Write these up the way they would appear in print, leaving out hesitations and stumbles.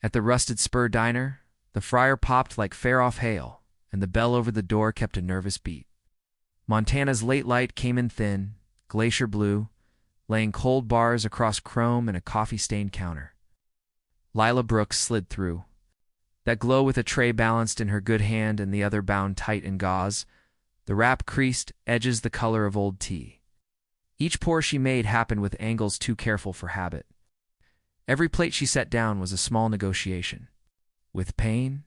At the Rusted Spur diner, the fryer popped like fair-off hail, and the bell over the door kept a nervous beat. Montana's late light came in thin, glacier blue, laying cold bars across chrome and a coffee-stained counter. Lila Brooks slid through, that glow with a tray balanced in her good hand and the other bound tight in gauze, the wrap creased, edges the color of old tea. Each pour she made happened with angles too careful for habit. Every plate she set down was a small negotiation. With pain,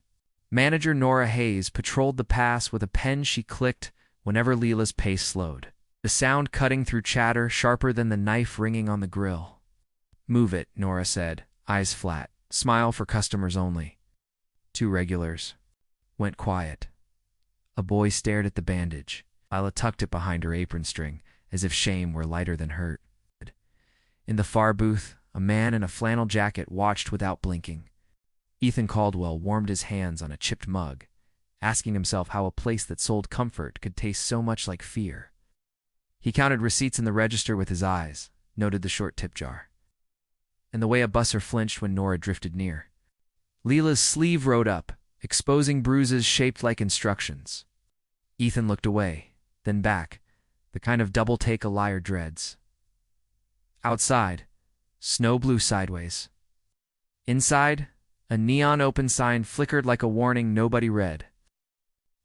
manager Nora Hayes patrolled the pass with a pen she clicked whenever Lila's pace slowed, the sound cutting through chatter sharper than the knife ringing on the grill. "Move it," Nora said, eyes flat. "Smile for customers only." 2 regulars. Went quiet. A boy stared at the bandage. Lila tucked it behind her apron string, as if shame were lighter than hurt. In the far booth, a man in a flannel jacket watched without blinking. Ethan Caldwell warmed his hands on a chipped mug, asking himself how a place that sold comfort could taste so much like fear. He counted receipts in the register with his eyes, noted the short tip jar, and the way a busser flinched when Nora drifted near. Lila's sleeve rode up, exposing bruises shaped like instructions. Ethan looked away, then back, the kind of double take a liar dreads. Outside, snow blew sideways. Inside, a neon open sign flickered like a warning nobody read.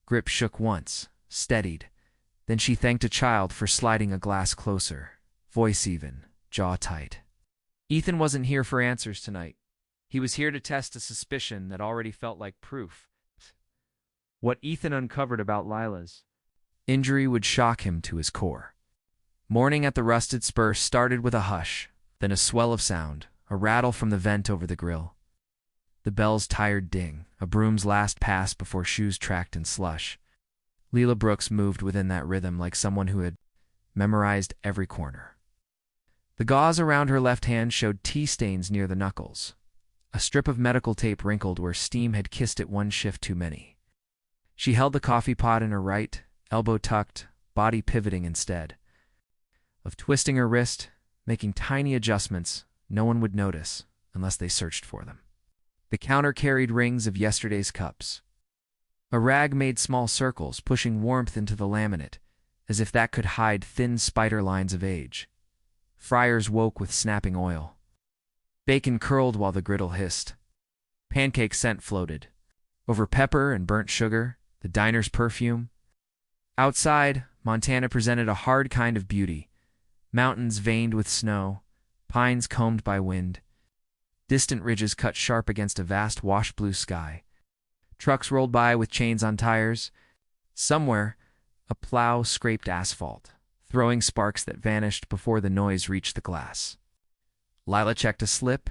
Grip shook once, steadied. Then she thanked a child for sliding a glass closer, voice even, jaw tight. Ethan wasn't here for answers tonight. He was here to test a suspicion that already felt like proof. What Ethan uncovered about Lila's injury would shock him to his core. Morning at the Rusted Spur started with a hush, then a swell of sound, a rattle from the vent over the grill. The bell's tired ding, a broom's last pass before shoes tracked in slush. Lila Brooks moved within that rhythm like someone who had memorized every corner. The gauze around her left hand showed tea stains near the knuckles. A strip of medical tape wrinkled where steam had kissed it one shift too many. She held the coffee pot in her right, elbow tucked, body pivoting instead of twisting her wrist, making tiny adjustments no one would notice unless they searched for them. The counter carried rings of yesterday's cups. A rag made small circles, pushing warmth into the laminate, as if that could hide thin spider lines of age. Fryers woke with snapping oil. Bacon curled while the griddle hissed. Pancake scent floated. Over pepper and burnt sugar, the diner's perfume. Outside, Montana presented a hard kind of beauty. Mountains veined with snow, pines combed by wind. Distant ridges cut sharp against a vast wash-blue sky. Trucks rolled by with chains on tires. Somewhere, a plow scraped asphalt, throwing sparks that vanished before the noise reached the glass. Lila checked a slip,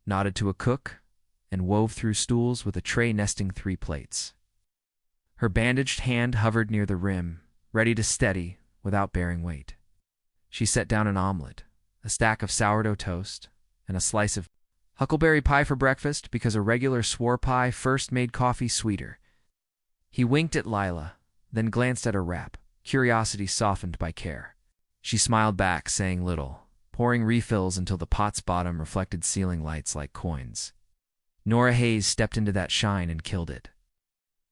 nodded to a cook, and wove through stools with a tray nesting 3 plates. Her bandaged hand hovered near the rim, ready to steady without bearing weight. She set down an omelet, a stack of sourdough toast, and a slice of huckleberry pie for breakfast because a regular swore pie first made coffee sweeter. He winked at Lila, then glanced at her wrap, curiosity softened by care. She smiled back, saying little, pouring refills until the pot's bottom reflected ceiling lights like coins. Nora Hayes stepped into that shine and killed it.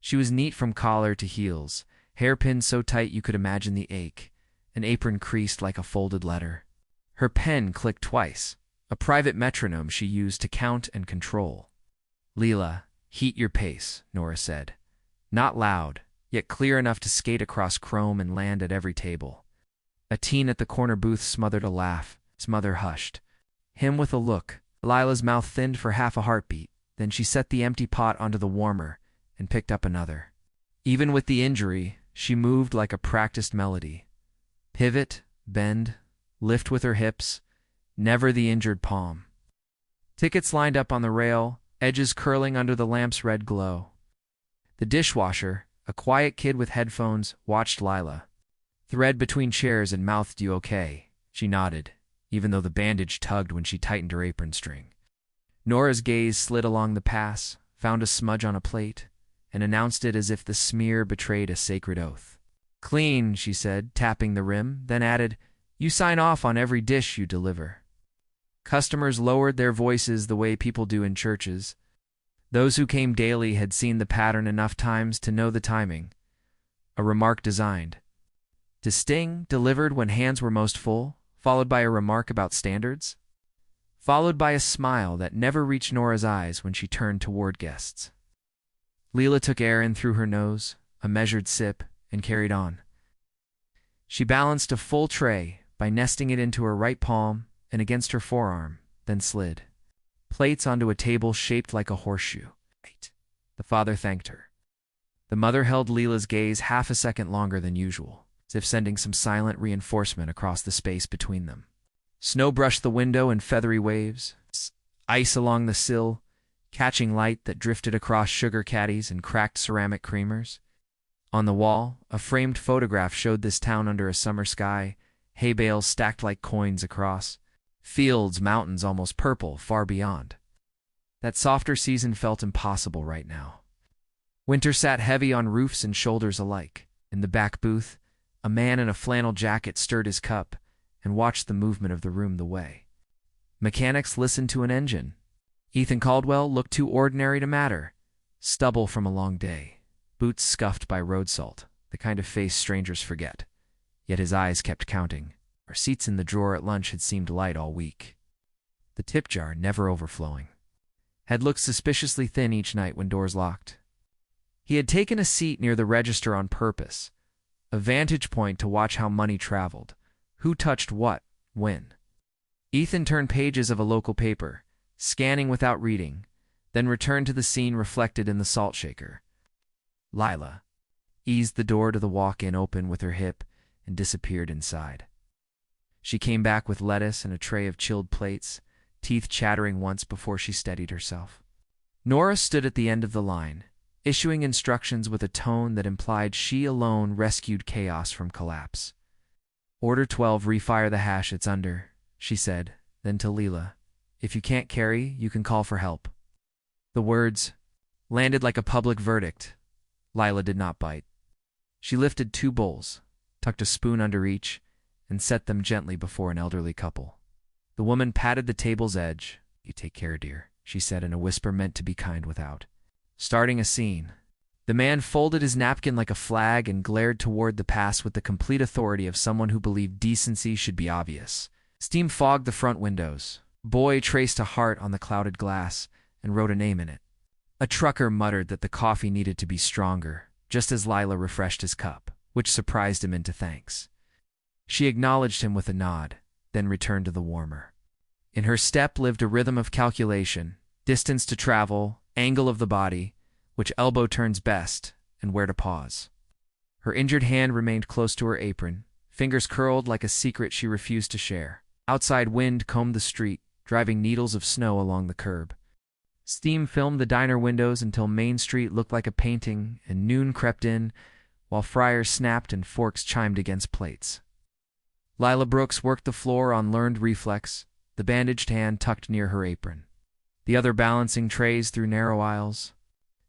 She was neat from collar to heels, hair pinned so tight you could imagine the ache, an apron creased like a folded letter. Her pen clicked twice, a private metronome she used to count and control. "Lila, heat your pace," Nora said. Not loud, yet clear enough to skate across chrome and land at every table. A teen at the corner booth smothered a laugh. His mother hushed. Him with a look. Lila's mouth thinned for half a heartbeat. Then she set the empty pot onto the warmer and picked up another. Even with the injury, she moved like a practiced melody. Pivot, bend, lift with her hips, never the injured palm. Tickets lined up on the rail, edges curling under the lamp's red glow. The dishwasher, a quiet kid with headphones, watched Lila. Thread between chairs and mouthed, "You okay?" She nodded, even though the bandage tugged when she tightened her apron string. Nora's gaze slid along the pass, found a smudge on a plate, and announced it as if the smear betrayed a sacred oath. "Clean," she said, tapping the rim, then added, "You sign off on every dish you deliver." Customers lowered their voices the way people do in churches. Those who came daily had seen the pattern enough times to know the timing. A remark designed to sting, delivered when hands were most full, followed by a remark about standards, followed by a smile that never reached Nora's eyes when she turned toward guests. Leela took air in through her nose, a measured sip, and carried on. She balanced a full tray by nesting it into her right palm and against her forearm, then slid plates onto a table shaped like a horseshoe. The father thanked her. The mother held Leela's gaze half a second longer than usual, as if sending some silent reinforcement across the space between them. Snow brushed the window in feathery waves, ice along the sill, catching light that drifted across sugar caddies and cracked ceramic creamers. On the wall, a framed photograph showed this town under a summer sky, hay bales stacked like coins across, fields, mountains almost purple far beyond. That softer season felt impossible right now. Winter sat heavy on roofs and shoulders alike. In the back booth, a man in a flannel jacket stirred his cup and watched the movement of the room the way. Mechanics listened to an engine. Ethan Caldwell looked too ordinary to matter. Stubble from a long day, boots scuffed by road salt, the kind of face strangers forget. Yet his eyes kept counting. Our seats in the drawer at lunch had seemed light all week. The tip jar, never overflowing, had looked suspiciously thin each night when doors locked. He had taken a seat near the register on purpose, a vantage point to watch how money traveled, who touched what, when. Ethan turned pages of a local paper, scanning without reading, then returned to the scene reflected in the salt shaker. Lila eased the door to the walk-in open with her hip and disappeared inside. She came back with lettuce and a tray of chilled plates, teeth chattering once before she steadied herself. Nora stood at the end of the line, issuing instructions with a tone that implied she alone rescued chaos from collapse. "Order 12, refire the hash, it's under," she said, then to Leela, "If you can't carry, you can call for help." The words landed like a public verdict. Lila did not bite. She lifted 2 bowls, tucked a spoon under each, and set them gently before an elderly couple. The woman patted the table's edge. "You take care, dear," she said in a whisper meant to be kind without. Starting a scene. The man folded his napkin like a flag and glared toward the pass with the complete authority of someone who believed decency should be obvious. Steam fogged the front windows. Boy traced a heart on the clouded glass and wrote a name in it. A trucker muttered that the coffee needed to be stronger, just as Lila refreshed his cup, which surprised him into thanks. She acknowledged him with a nod, then returned to the warmer. In her step lived a rhythm of calculation, distance to travel, angle of the body, which elbow turns best, and where to pause. Her injured hand remained close to her apron, fingers curled like a secret she refused to share. Outside wind combed the street, driving needles of snow along the curb. Steam filmed the diner windows until Main Street looked like a painting, and noon crept in, while fryers snapped and forks chimed against plates. Lila Brooks worked the floor on learned reflex, the bandaged hand tucked near her apron, the other balancing trays through narrow aisles.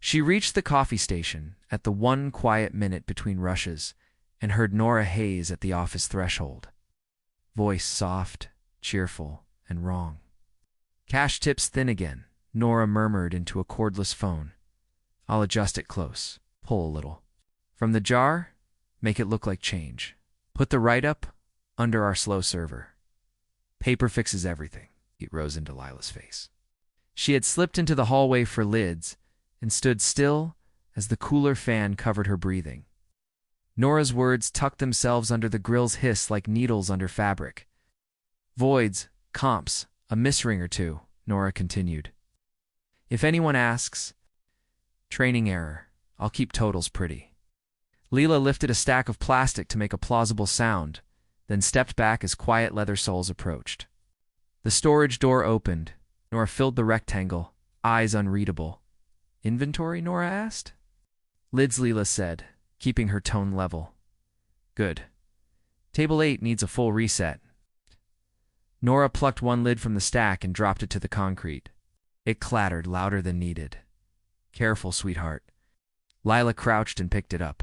She reached the coffee station at the one quiet minute between rushes and heard Nora Hayes at the office threshold. Voice soft, cheerful, and wrong. "Cash tips thin again," Nora murmured into a cordless phone. "I'll adjust it close. Pull a little. From the jar, make it look like change. Put the write-up under our slow server. Paper fixes everything." It rose into Lila's face. She had slipped into the hallway for lids and stood still as the cooler fan covered her breathing. Nora's words tucked themselves under the grill's hiss like needles under fabric. "Voids, comps, a misring or two," Nora continued. "If anyone asks, training error. I'll keep totals pretty." Leela lifted a stack of plastic to make a plausible sound, then stepped back as quiet leather soles approached. The storage door opened. Nora filled the rectangle, eyes unreadable. "Inventory?" Nora asked. "Lids," Leela said, keeping her tone level. "Good. Table 8 needs a full reset." Nora plucked one lid from the stack and dropped it to the concrete. It clattered louder than needed. "Careful, sweetheart." Lila crouched and picked it up.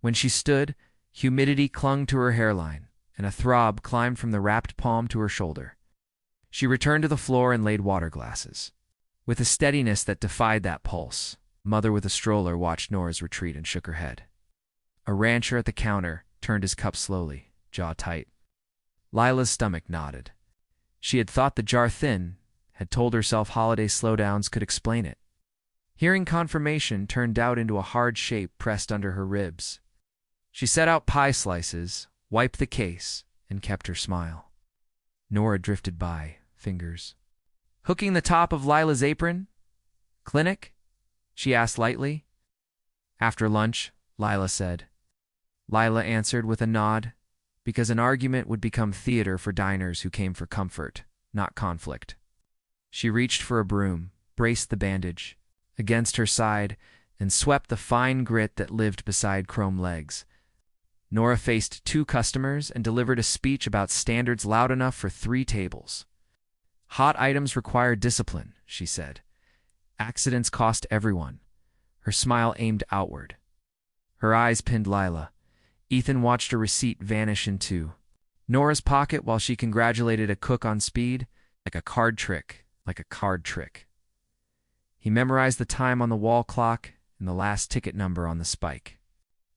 When she stood, humidity clung to her hairline, and a throb climbed from the wrapped palm to her shoulder. She returned to the floor and laid water glasses. With a steadiness that defied that pulse, mother with a stroller watched Nora's retreat and shook her head. A rancher at the counter turned his cup slowly, jaw tight. Lila's stomach nodded. She had thought the jar thin, had told herself holiday slowdowns could explain it. Hearing confirmation turned doubt into a hard shape pressed under her ribs. She set out pie slices, wiped the case, and kept her smile. Nora drifted by, fingers hooking the top of Lila's apron. "Clinic?" she asked lightly. "After lunch," Lila said. Lila answered with a nod, because an argument would become theater for diners who came for comfort, not conflict. She reached for a broom, braced the bandage against her side, and swept the fine grit that lived beside chrome legs. Nora faced 2 customers and delivered a speech about standards loud enough for 3 tables. "Hot items require discipline," she said. "Accidents cost everyone." Her smile aimed outward. Her eyes pinned Lila. Ethan watched a receipt vanish into Nora's pocket while she congratulated a cook on speed, like a card trick. He memorized the time on the wall clock and the last ticket number on the spike.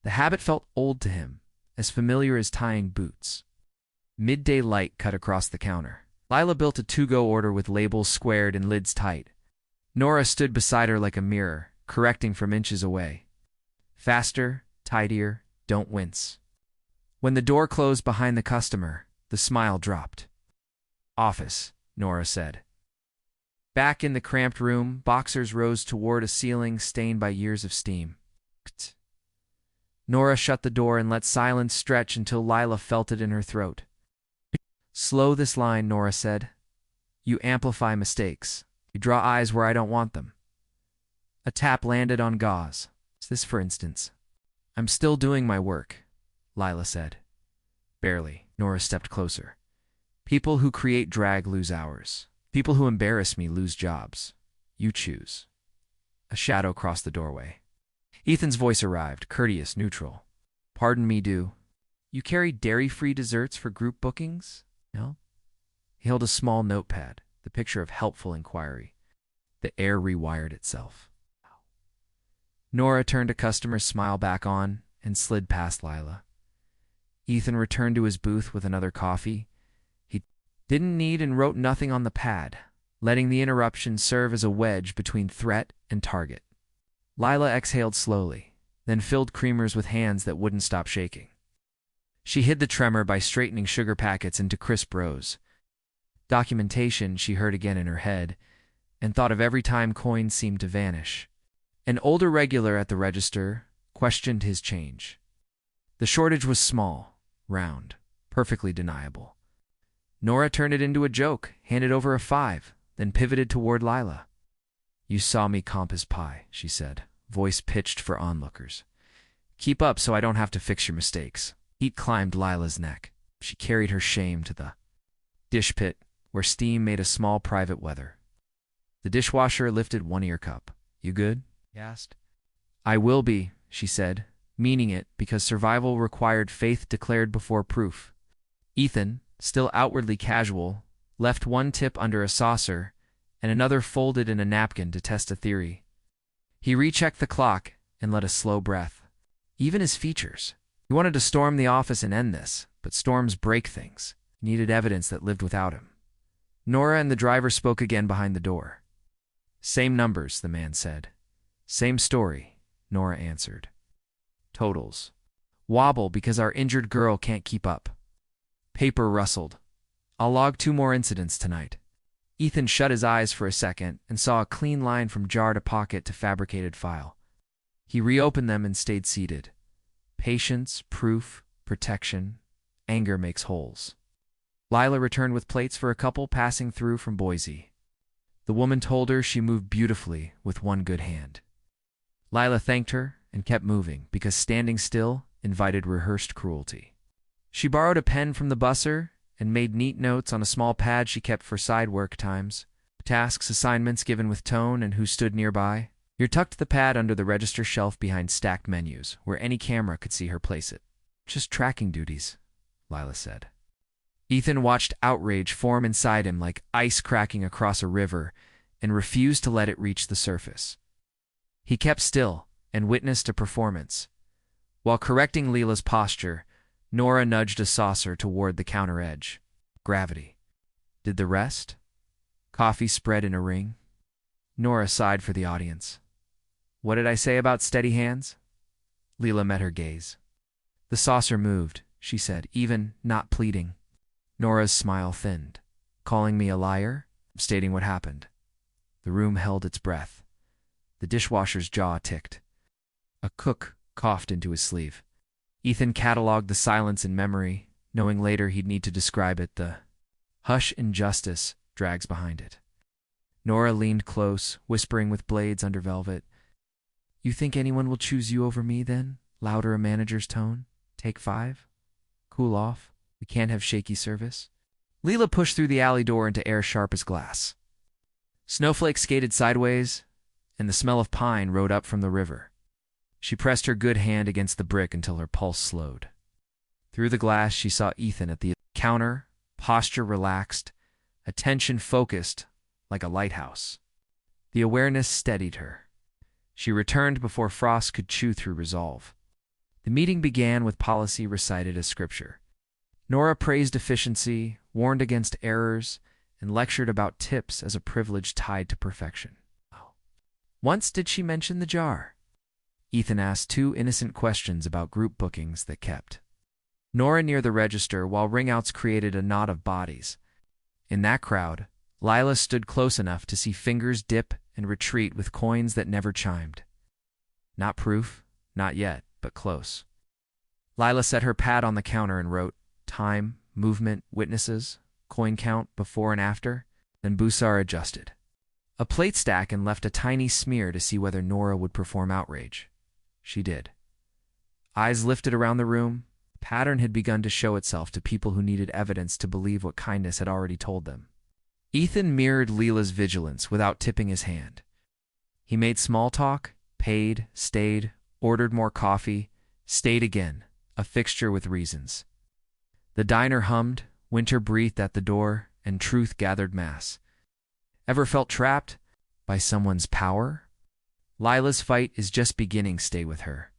The habit felt old to him, as familiar as tying boots. Midday light cut across the counter. Lila built a to-go order with labels squared and lids tight. Nora stood beside her like a mirror, correcting from inches away. "Faster, tidier, don't wince." When the door closed behind the customer, the smile dropped. "Office," Nora said. Back in the cramped room, boxers rose toward a ceiling stained by years of steam. Nora shut the door and let silence stretch until Lila felt it in her throat. "Slow this line," Nora said. "You amplify mistakes. You draw eyes where I don't want them." A tap landed on gauze. "Is this, for instance?" "I'm still doing my work," Lila said. "Barely." Nora stepped closer. "People who create drag lose hours. People who embarrass me lose jobs. You choose." A shadow crossed the doorway. Ethan's voice arrived, courteous, neutral. "Pardon me, do you carry dairy-free desserts for group bookings?" "No?" He held a small notepad, the picture of helpful inquiry. The air rewired itself. Nora turned a customer's smile back on and slid past Lila. Ethan returned to his booth with another coffee. He didn't need and wrote nothing on the pad, letting the interruption serve as a wedge between threat and target. Lila exhaled slowly, then filled creamers with hands that wouldn't stop shaking. She hid the tremor by straightening sugar packets into crisp rows. Documentation, she heard again in her head, and thought of every time coins seemed to vanish. An older regular at the register questioned his change. The shortage was small, round, perfectly deniable. Nora turned it into a joke, handed over a 5, then pivoted toward Lila. "You saw me comp his pie," she said, voice pitched for onlookers. "Keep up so I don't have to fix your mistakes." Heat climbed Lila's neck. She carried her shame to the dish pit, where steam made a small private weather. The dishwasher lifted one ear cup. "You good?" he asked. "I will be," she said, meaning it because survival required faith declared before proof. Ethan, still outwardly casual, left one tip under a saucer and another folded in a napkin to test a theory. He rechecked the clock and let a slow breath. Even his features. He wanted to storm the office and end this, but storms break things. He needed evidence that lived without him. Nora and the driver spoke again behind the door. "Same numbers," the man said. "Same story," Nora answered. "Totals wobble because our injured girl can't keep up." Paper rustled. "I'll log 2 more incidents tonight." Ethan shut his eyes for a second and saw a clean line from jar to pocket to fabricated file. He reopened them and stayed seated. Patience, proof, protection, anger makes holes. Lila returned with plates for a couple passing through from Boise. The woman told her she moved beautifully with one good hand. Lila thanked her and kept moving because standing still invited rehearsed cruelty. She borrowed a pen from the busser and made neat notes on a small pad she kept for side work times, tasks, assignments given with tone, and who stood nearby. He tucked the pad under the register shelf behind stacked menus, where any camera could see her place it. "Just tracking duties," Lila said. Ethan watched outrage form inside him like ice cracking across a river, and refused to let it reach the surface. He kept still and witnessed a performance. While correcting Leela's posture, Nora nudged a saucer toward the counter edge. Gravity did the rest. Coffee spread in a ring. Nora sighed for the audience. What did I say about steady hands? Leela met her gaze. The saucer moved, she said, even not pleading. Nora's smile thinned. Calling me a liar? Stating what happened. The room held its breath. The dishwasher's jaw ticked. A cook coughed into his sleeve. Ethan catalogued the silence in memory, knowing later he'd need to describe it. The hush injustice drags behind it. Nora leaned close, whispering with blades under velvet. You think anyone will choose you over me, then? Louder a manager's tone. Take 5. Cool off. We can't have shaky service. Leela pushed through the alley door into air sharp as glass. Snowflakes skated sideways, and the smell of pine rode up from the river. She pressed her good hand against the brick until her pulse slowed. Through the glass, she saw Ethan at the counter, posture relaxed, attention focused like a lighthouse. The awareness steadied her. She returned before Frost could chew through resolve. The meeting began with policy recited as scripture. Nora praised efficiency, warned against errors, and lectured about tips as a privilege tied to perfection. Once did she mention the jar? Ethan asked 2 innocent questions about group bookings that kept. Nora near the register while ringouts created a knot of bodies. In that crowd, Lila stood close enough to see fingers dip and retreat with coins that never chimed. Not proof, not yet, but close. Lila set her pad on the counter and wrote, time, movement, witnesses, coin count before and after, then Busar adjusted a plate stack and left a tiny smear to see whether Nora would perform outrage. She did. Eyes lifted around the room. A pattern had begun to show itself to people who needed evidence to believe what kindness had already told them. Ethan mirrored Leela's vigilance without tipping his hand. He made small talk, paid, stayed, ordered more coffee, stayed again, a fixture with reasons. The diner hummed, winter breathed at the door, and truth gathered mass. Ever felt trapped by someone's power? Lila's fight is just beginning. Stay with her.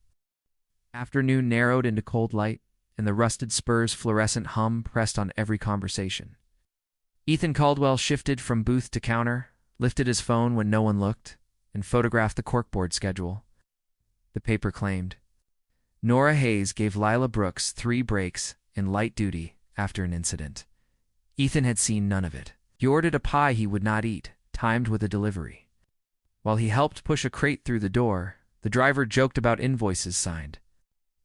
Afternoon narrowed into cold light, and the rusted spurs' fluorescent hum pressed on every conversation. Ethan Caldwell shifted from booth to counter, lifted his phone when no one looked, and photographed the corkboard schedule. The paper claimed. Nora Hayes gave Lila Brooks 3 breaks in light duty after an incident. Ethan had seen none of it. He ordered a pie he would not eat, timed with a delivery. While he helped push a crate through the door, the driver joked about invoices signed.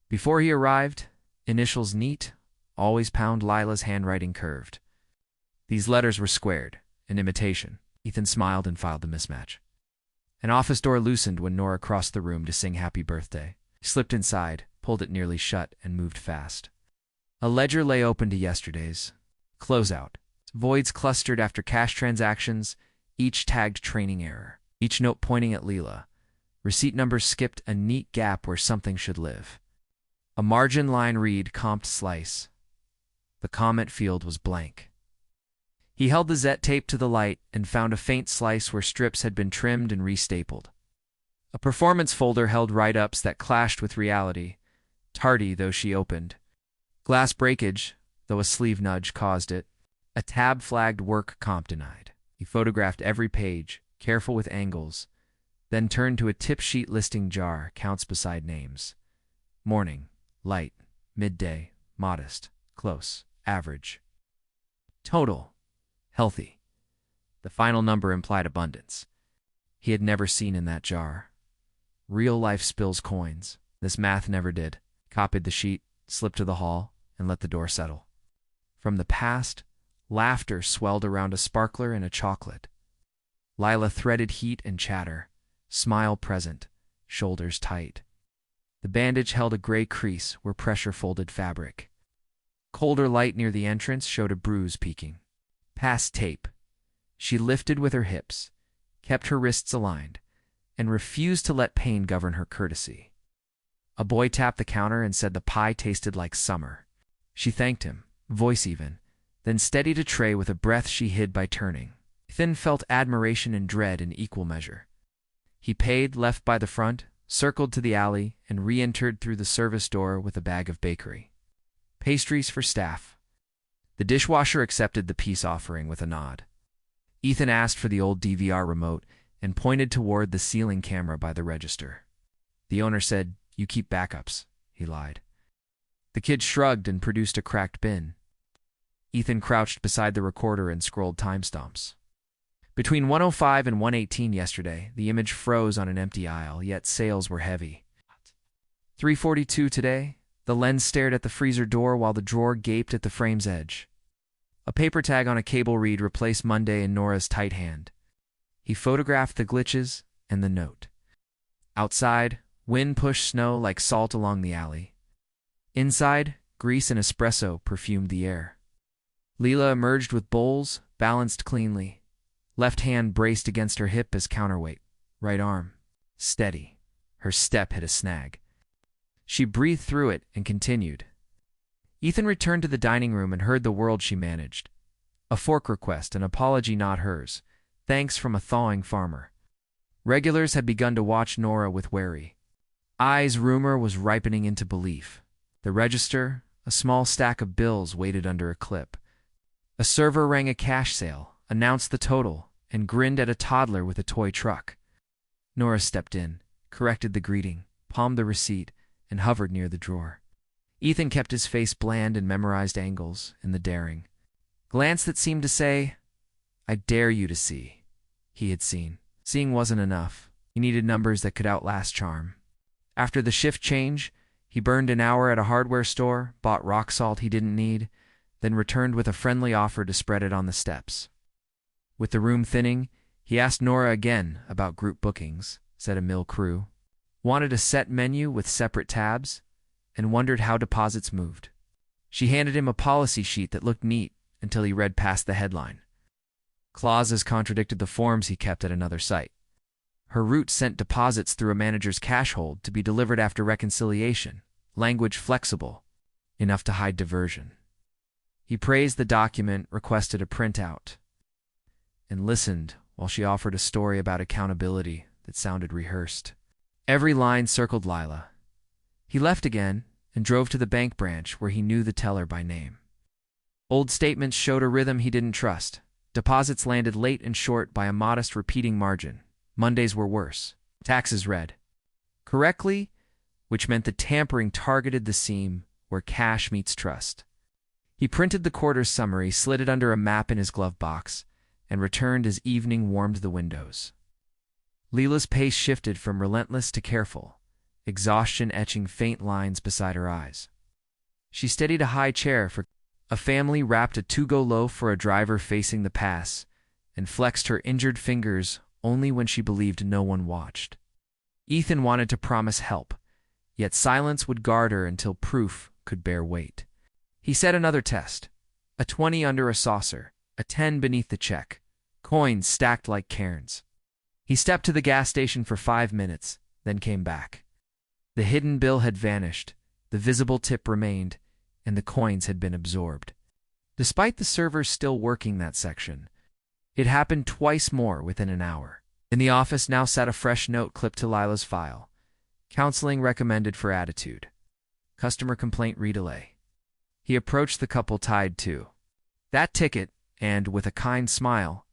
Before he arrived, initials neat, always pound. Lila's handwriting curved. These letters were squared, an imitation. Ethan smiled and filed the mismatch. An office door loosened when Nora crossed the room to sing happy birthday. He slipped inside, pulled it nearly shut, and moved fast. A ledger lay open to yesterday's. Closeout. Voids clustered after cash transactions, each tagged training error, each note pointing at Leela. Receipt numbers skipped a neat gap where something should live. A margin line read comped slice. The comment field was blank. He held the Zet tape to the light and found a faint slice where strips had been trimmed and restapled. A performance folder held write-ups that clashed with reality, tardy though she opened. Glass breakage, though a sleeve nudge caused it. A tab flagged work comp denied. He photographed every page, careful with angles, then turned to a tip sheet listing jar, counts beside names. Morning, light, midday, modest, close, average. Total, healthy. The final number implied abundance. He had never seen in that jar. Real life spills coins. This math never did. Copied the sheet, slipped to the hall, and let the door settle. From the past, laughter swelled around a sparkler and a chocolate. Lila threaded heat and chatter, smile present, shoulders tight. The bandage held a gray crease where pressure folded fabric. Colder light near the entrance showed a bruise peeking. Past tape. She lifted with her hips, kept her wrists aligned, and refused to let pain govern her courtesy. A boy tapped the counter and said the pie tasted like summer. She thanked him, voice even, then steadied a tray with a breath she hid by turning. Ethan felt admiration and dread in equal measure. He paid, left by the front, circled to the alley, and re-entered through the service door with a bag of bakery. Pastries for staff. The dishwasher accepted the peace offering with a nod. Ethan asked for the old DVR remote and pointed toward the ceiling camera by the register. The owner said, "You keep backups," he lied. The kid shrugged and produced a cracked bin. Ethan crouched beside the recorder and scrolled timestamps. Between 1:05 and 1:18 yesterday, the image froze on an empty aisle, yet sales were heavy. 3:42 today, the lens stared at the freezer door while the drawer gaped at the frame's edge. A paper tag on a cable read replaced Monday in Nora's tight hand. He photographed the glitches and the note. Outside, wind pushed snow like salt along the alley. Inside, grease and espresso perfumed the air. Leela emerged with bowls, balanced cleanly. Left hand braced against her hip as counterweight. Right arm steady. Her step hit a snag. She breathed through it and continued. Ethan returned to the dining room and heard the world she managed. A fork request, an apology not hers. Thanks from a thawing farmer. Regulars had begun to watch Nora with wary eyes. Rumor was ripening into belief. The register, a small stack of bills, waited under a clip. A server rang a cash sale, announced the total, and grinned at a toddler with a toy truck. Nora stepped in, corrected the greeting, palmed the receipt, and hovered near the drawer. Ethan kept his face bland and memorized angles and the daring glance that seemed to say, "I dare you to see." He had seen. Seeing wasn't enough. He needed numbers that could outlast charm. After the shift change, he burned an hour at a hardware store, bought rock salt he didn't need, then returned with a friendly offer to spread it on the steps. With the room thinning, he asked Nora again about group bookings, said a mill crew, wanted a set menu with separate tabs, and wondered how deposits moved. She handed him a policy sheet that looked neat until he read past the headline. Clauses contradicted the forms he kept at another site. Her route sent deposits through a manager's cash hold to be delivered after reconciliation, language flexible, enough to hide diversion. He praised the document, requested a printout, and listened while she offered a story about accountability that sounded rehearsed. Every line circled Lila. He left again and drove to the bank branch where he knew the teller by name. Old statements showed a rhythm he didn't trust. Deposits landed late and short by a modest repeating margin. Mondays were worse. Taxes read correctly, which meant the tampering targeted the seam where cash meets trust. He printed the quarter's summary, slid it under a map in his glove box, and returned as evening warmed the windows. Leela's pace shifted from relentless to careful, exhaustion etching faint lines beside her eyes. She steadied a high chair for a family, wrapped a to-go loaf for a driver facing the pass, and flexed her injured fingers only when she believed no one watched. Ethan wanted to promise help, yet silence would guard her until proof could bear weight. He set another test, a 20 under a saucer, a 10 beneath the check, coins stacked like cairns. He stepped to the gas station for 5 minutes, then came back. The hidden bill had vanished, the visible tip remained, and the coins had been absorbed. Despite the servers still working that section, it happened twice more within an hour. In the office now sat a fresh note clipped to Lila's file. Counseling recommended for attitude. Customer complaint redelay. He approached the couple tied to that ticket and, with a kind smile,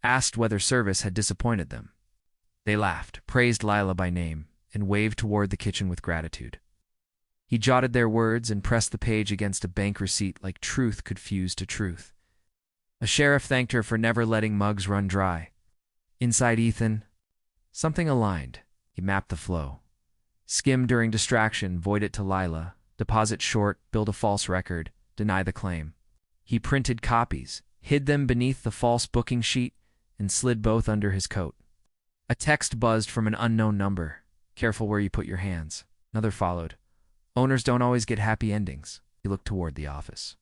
asked whether service had disappointed them. They laughed, praised Lila by name, and waved toward the kitchen with gratitude. He jotted their words and pressed the page against a bank receipt like truth could fuse to truth. A sheriff thanked her for never letting mugs run dry. Inside Ethan, something aligned. He mapped the flow. Skim during distraction, void it to Lila. Deposit short, build a false record, deny the claim. He printed copies, hid them beneath the false booking sheet, and slid both under his coat. A text buzzed from an unknown number. Careful where you put your hands. Another followed. Owners don't always get happy endings. He looked toward the office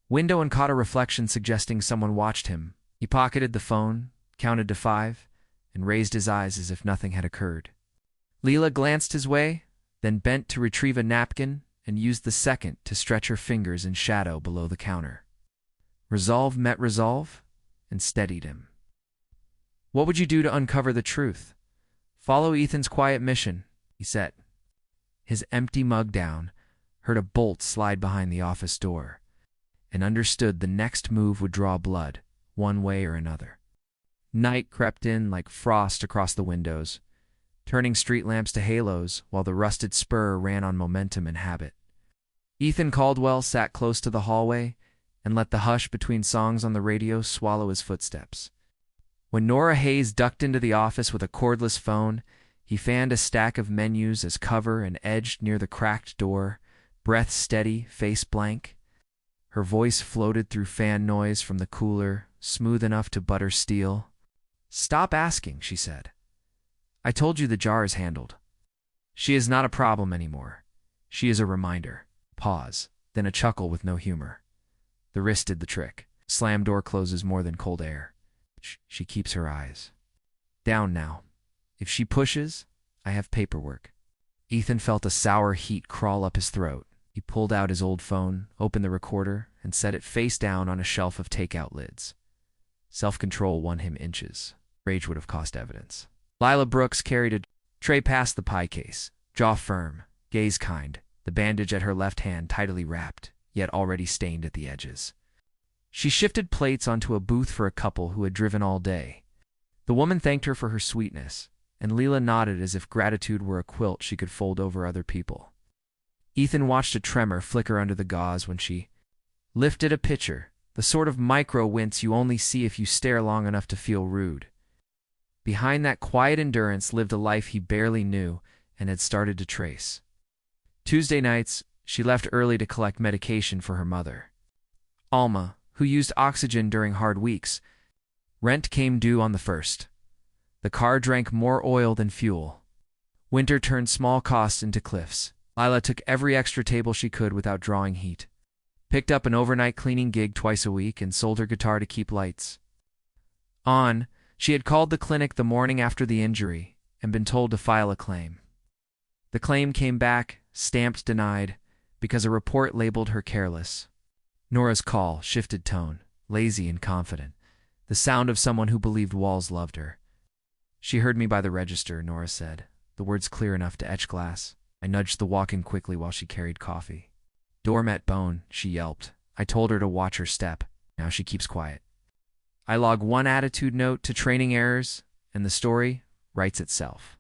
window and caught a reflection suggesting someone watched him. He pocketed the phone, counted to 5, and raised his eyes as if nothing had occurred. Leela glanced his way, then bent to retrieve a napkin and used the second to stretch her fingers in shadow below the counter. Resolve met resolve and steadied him. What would you do to uncover the truth? Follow Ethan's quiet mission, he said. His empty mug down, heard a bolt slide behind the office door, and understood the next move would draw blood, one way or another. Night crept in like frost across the windows, turning street lamps to halos while the rusted spur ran on momentum and habit. Ethan Caldwell sat close to the hallway and let the hush between songs on the radio swallow his footsteps. When Nora Hayes ducked into the office with a cordless phone, he fanned a stack of menus as cover and edged near the cracked door, breath steady, face blank. Her voice floated through fan noise from the cooler, smooth enough to butter steel. "Stop asking," she said. "I told you the jar is handled. She is not a problem anymore. She is a reminder." Pause, then a chuckle with no humor. The wrist did the trick. Slam door closes more than cold air. She keeps her eyes down now. If she pushes, I have paperwork. Ethan felt a sour heat crawl up his throat. He pulled out his old phone, opened the recorder, and set it face down on a shelf of takeout lids. Self-control won him inches. Rage would have cost evidence. Lila Brooks carried a tray past the pie case, jaw firm, gaze kind, the bandage at her left hand tightly wrapped, yet already stained at the edges. She shifted plates onto a booth for a couple who had driven all day. The woman thanked her for her sweetness, and Leela nodded as if gratitude were a quilt she could fold over other people. Ethan watched a tremor flicker under the gauze when she lifted a pitcher, the sort of micro-wince you only see if you stare long enough to feel rude. Behind that quiet endurance lived a life he barely knew and had started to trace. Tuesday nights, she left early to collect medication for her mother, Alma, who used oxygen during hard weeks. Rent came due on the 1st. The car drank more oil than fuel. Winter turned small costs into cliffs. Lila took every extra table she could without drawing heat. Picked up an overnight cleaning gig twice a week and sold her guitar to keep lights on. She had called the clinic the morning after the injury and been told to file a claim. The claim came back, stamped denied, because a report labeled her careless. Nora's call shifted tone, lazy and confident, the sound of someone who believed walls loved her. "She heard me by the register," Nora said, the words clear enough to etch glass. I nudged the walk-in quickly while she carried coffee. "Door met bone," she yelped. I told her to watch her step. Now she keeps quiet. I log one attitude note to training errors, and the story writes itself.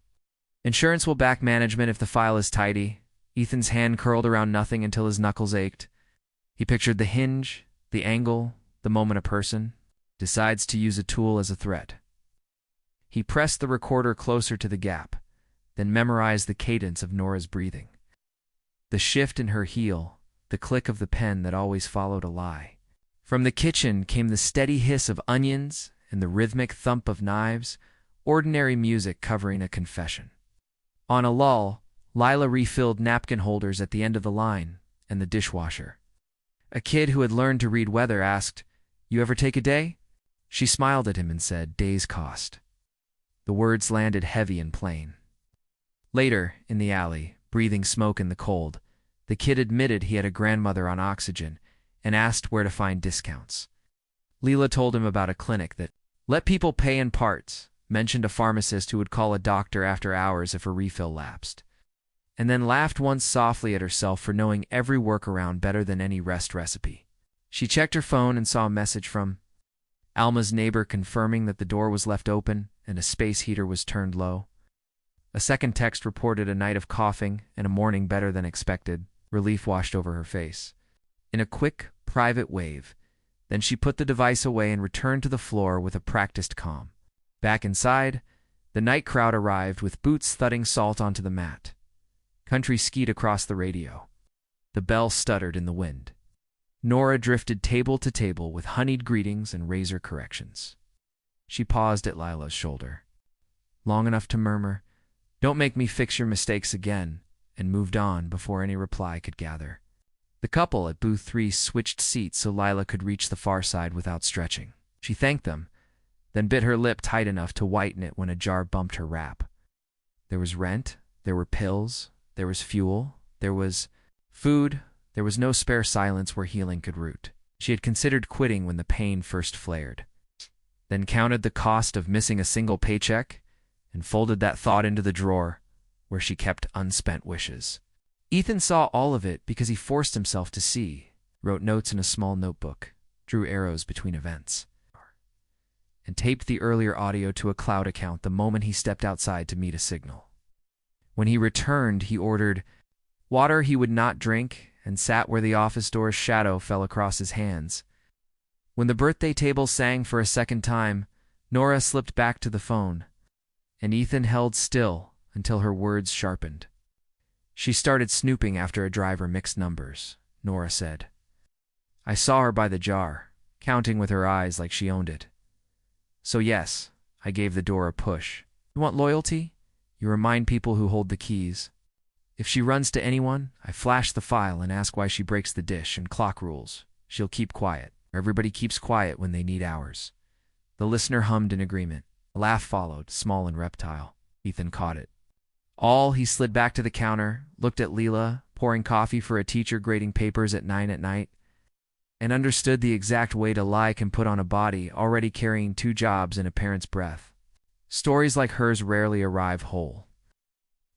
Insurance will back management if the file is tidy. Ethan's hand curled around nothing until his knuckles ached. He pictured the hinge, the angle, the moment a person decides to use a tool as a threat. He pressed the recorder closer to the gap, then memorized the cadence of Nora's breathing. The shift in her heel, the click of the pen that always followed a lie. From the kitchen came the steady hiss of onions and the rhythmic thump of knives, ordinary music covering a confession. On a lull, Lila refilled napkin holders at the end of the line and the dishwasher. A kid who had learned to read weather asked, "You ever take a day?" She smiled at him and said, "Days cost." The words landed heavy and plain. Later, in the alley, breathing smoke in the cold, the kid admitted he had a grandmother on oxygen and asked where to find discounts. Leela told him about a clinic that let people pay in parts, mentioned a pharmacist who would call a doctor after hours if a refill lapsed, and then laughed once softly at herself for knowing every workaround better than any rest recipe. She checked her phone and saw a message from Alma's neighbor confirming that the door was left open and a space heater was turned low. A second text reported a night of coughing and a morning better than expected. Relief washed over her face. In a quick, private wave, then she put the device away and returned to the floor with a practiced calm. Back inside, the night crowd arrived with boots thudding salt onto the mat. Country skied across the radio. The bell stuttered in the wind. Nora drifted table to table with honeyed greetings and razor corrections. She paused at Lila's shoulder, long enough to murmur, "Don't make me fix your mistakes again," and moved on before any reply could gather. The couple at booth 3 switched seats so Lila could reach the far side without stretching. She thanked them, then bit her lip tight enough to whiten it when a jar bumped her wrap. There was rent, there were pills, there was fuel, there was food, there was no spare silence where healing could root. She had considered quitting when the pain first flared. then counted the cost of missing a single paycheck and folded that thought into the drawer where she kept unspent wishes. Ethan saw all of it because he forced himself to see, wrote notes in a small notebook, drew arrows between events, and taped the earlier audio to a cloud account the moment he stepped outside to meet a signal. When he returned, he ordered water he would not drink and sat where the office door's shadow fell across his hands. When the birthday table sang for a second time, Nora slipped back to the phone, and Ethan held still until her words sharpened. She started snooping after a driver mixed numbers, Nora said. I saw her by the jar, counting with her eyes like she owned it. So yes, I gave the door a push. You want loyalty? You remind people who hold the keys. If she runs to anyone, I flash the file and ask why she breaks the dish and clock rules. She'll keep quiet. Everybody keeps quiet when they need ours. The listener hummed in agreement. A laugh followed, small and reptile. Ethan caught it. He slid back to the counter, looked at Leela, pouring coffee for a teacher grading papers at 9 at night, and understood the exact weight a lie can put on a body already carrying 2 jobs and a parent's breath. Stories like hers rarely arrive whole.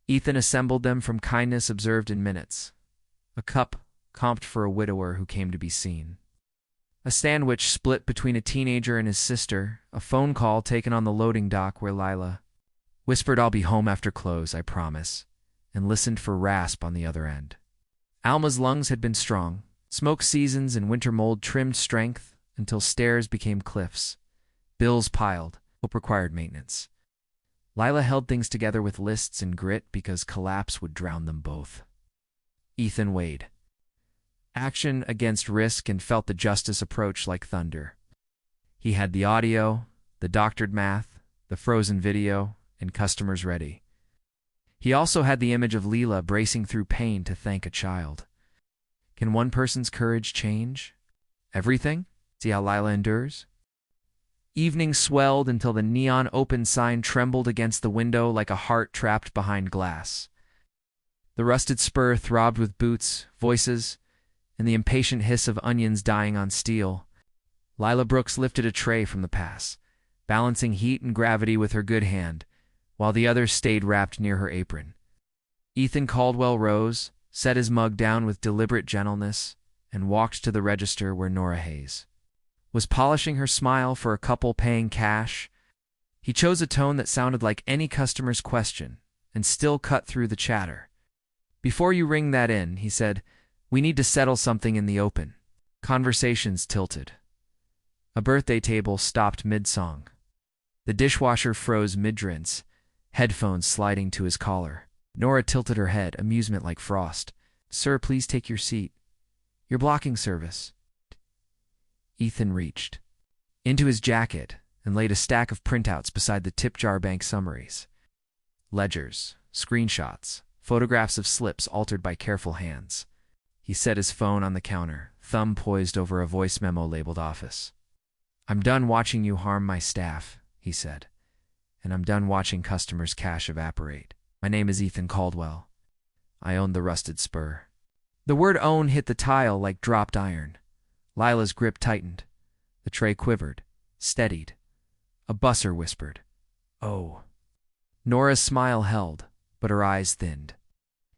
Ethan assembled them from kindness observed in minutes. A cup comped for a widower who came to be seen. A sandwich split between a teenager and his sister, a phone call taken on the loading dock where Lila whispered, I'll be home after close, I promise, and listened for rasp on the other end. Alma's lungs had been strong. Smoke seasons and winter mold trimmed strength until stairs became cliffs. Bills piled. Hope required maintenance. Lila held things together with lists and grit because collapse would drown them both. Ethan weighed action against risk and felt the justice approach like thunder. He had the audio, the doctored math, the frozen video, and customers ready. He also had the image of Leela bracing through pain to thank a child. Can one person's courage change everything? See how Lila endures? Evening swelled until the neon open sign trembled against the window like a heart trapped behind glass. The rusted spur throbbed with boots, voices, and the impatient hiss of onions dying on steel. Lila Brooks lifted a tray from the pass, balancing heat and gravity with her good hand, while the others stayed wrapped near her apron. Ethan Caldwell rose, set his mug down with deliberate gentleness, and walked to the register where Nora Hayes was polishing her smile for a couple paying cash. He chose a tone that sounded like any customer's question and still cut through the chatter. Before you ring that in, he said, we need to settle something in the open. Conversations tilted. A birthday table stopped mid-song. The dishwasher froze mid-rinse, headphones sliding to his collar. Nora tilted her head, amusement like frost. Sir, please take your seat. Your blocking service. Ethan reached into his jacket and laid a stack of printouts beside the tip jar bank summaries. Ledgers, screenshots, photographs of slips altered by careful hands. He set his phone on the counter, thumb poised over a voice memo labeled office. I'm done watching you harm my staff, he said, and I'm done watching customers' cash evaporate. My name is Ethan Caldwell. I own the rusted spur. The word own hit the tile like dropped iron. Lila's grip tightened. The tray quivered, steadied. A busser whispered, oh. Nora's smile held, but her eyes thinned.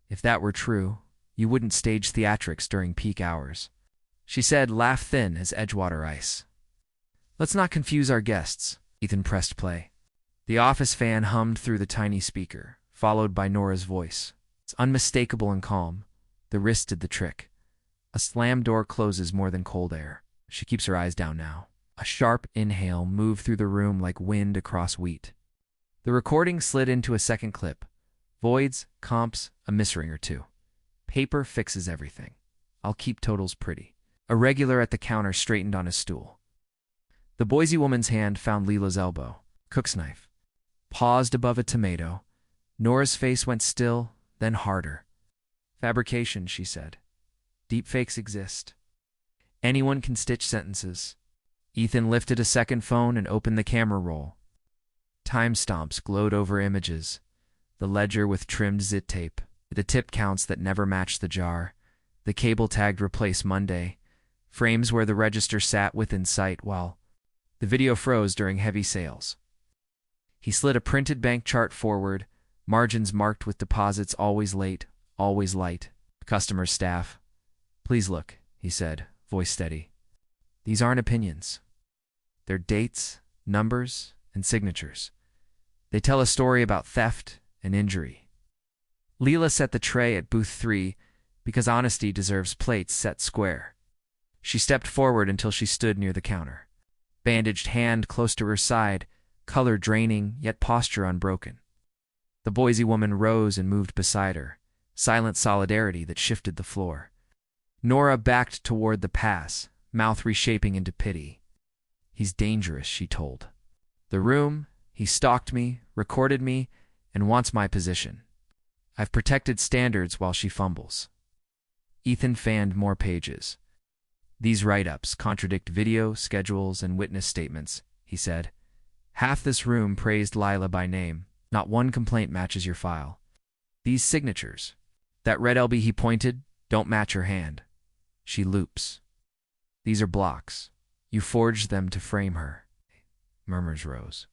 If that were true, you wouldn't stage theatrics during peak hours. She said, laugh thin as Edgewater ice. Let's not confuse our guests. Ethan pressed play. The office fan hummed through the tiny speaker, followed by Nora's voice. It's unmistakable and calm. The wrist did the trick. A slammed door closes more than cold air. She keeps her eyes down now. A sharp inhale moved through the room like wind across wheat. The recording slid into a second clip. Voids, comps, a misring or two. Paper fixes everything. I'll keep totals pretty. A regular at the counter straightened on his stool. The Boise woman's hand found Leela's elbow. Cook's knife. Paused above a tomato. Nora's face went still, then harder. Fabrication, she said. Deepfakes exist. Anyone can stitch sentences. Ethan lifted a second phone and opened the camera roll. Timestamps glowed over images. The ledger with trimmed zit tape. The tip counts that never matched the jar. The cable tagged replace Monday. Frames where the register sat within sight while The video froze during heavy sales. He slid a printed bank chart forward, margins marked with deposits always late, always light. Customer staff. Please look, he said, voice steady. These aren't opinions. They're dates, numbers, and signatures. They tell a story about theft and injury. Leela set the tray at booth 3 because honesty deserves plates set square. She stepped forward until she stood near the counter. Bandaged hand close to her side, color draining, yet posture unbroken. The Boise woman rose and moved beside her, silent solidarity that shifted the floor. Nora backed toward the pass, mouth reshaping into pity. He's dangerous, she told. The room, he stalked me, recorded me, and wants my position. I've protected standards while she fumbles. Ethan fanned more pages. These write-ups contradict video, schedules, and witness statements, he said. Half this room praised Lila by name. Not one complaint matches your file. These signatures. That red LB he pointed, don't match her hand. She loops. These are blocks. You forged them to frame her. Murmurs rose.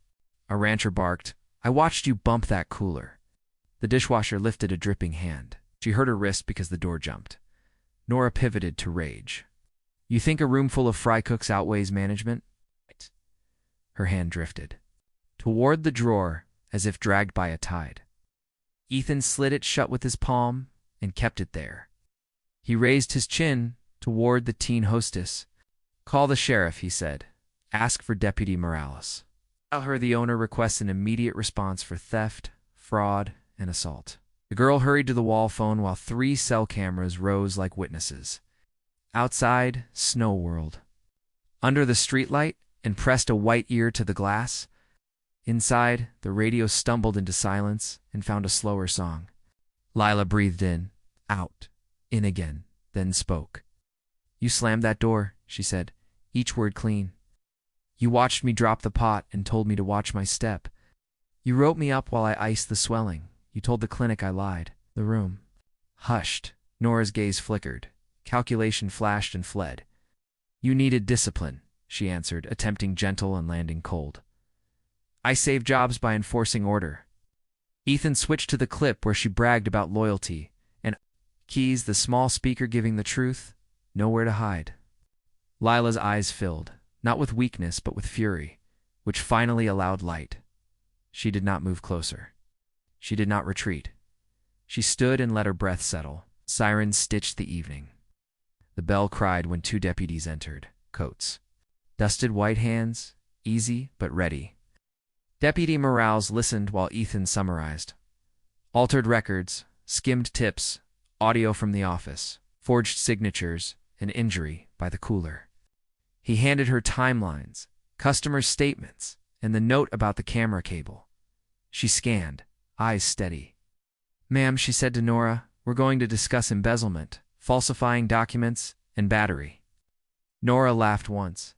A rancher barked, I watched you bump that cooler. The dishwasher lifted a dripping hand. She hurt her wrist because the door jumped. Nora pivoted to rage. You think a room full of fry cooks outweighs management? Her hand drifted. Toward the drawer, as if dragged by a tide. Ethan slid it shut with his palm and kept it there. He raised his chin toward the teen hostess. Call the sheriff, he said. Ask for Deputy Morales. Tell her the owner requests an immediate response for theft, fraud, and assault. The girl hurried to the wall phone while 3 cell cameras rose like witnesses. Outside, snow whirled. Under the streetlight, and pressed a white ear to the glass. Inside, the radio stumbled into silence and found a slower song. Lila breathed in, out, in again, then spoke. You slammed that door, she said, each word clean. You watched me drop the pot and told me to watch my step. You wrote me up while I iced the swelling. You told the clinic I lied. The room. Hushed. Nora's gaze flickered. Calculation flashed and fled. You needed discipline, she answered, attempting gentle and landing cold. I saved jobs by enforcing order. Ethan switched to the clip where she bragged about loyalty, and Keys, the small speaker giving the truth, nowhere to hide. Lila's eyes filled, not with weakness but with fury, which finally allowed light. She did not move closer. She did not retreat. She stood and let her breath settle. Sirens stitched the evening. The bell cried when 2 deputies entered, coats. Dusted white hands, easy but ready. Deputy Morales listened while Ethan summarized. Altered records, skimmed tips, audio from the office, forged signatures, an injury by the cooler. He handed her timelines, customer statements, and the note about the camera cable. She scanned, eyes steady. Ma'am, she said to Nora, we're going to discuss embezzlement, falsifying documents, and battery. Nora laughed once.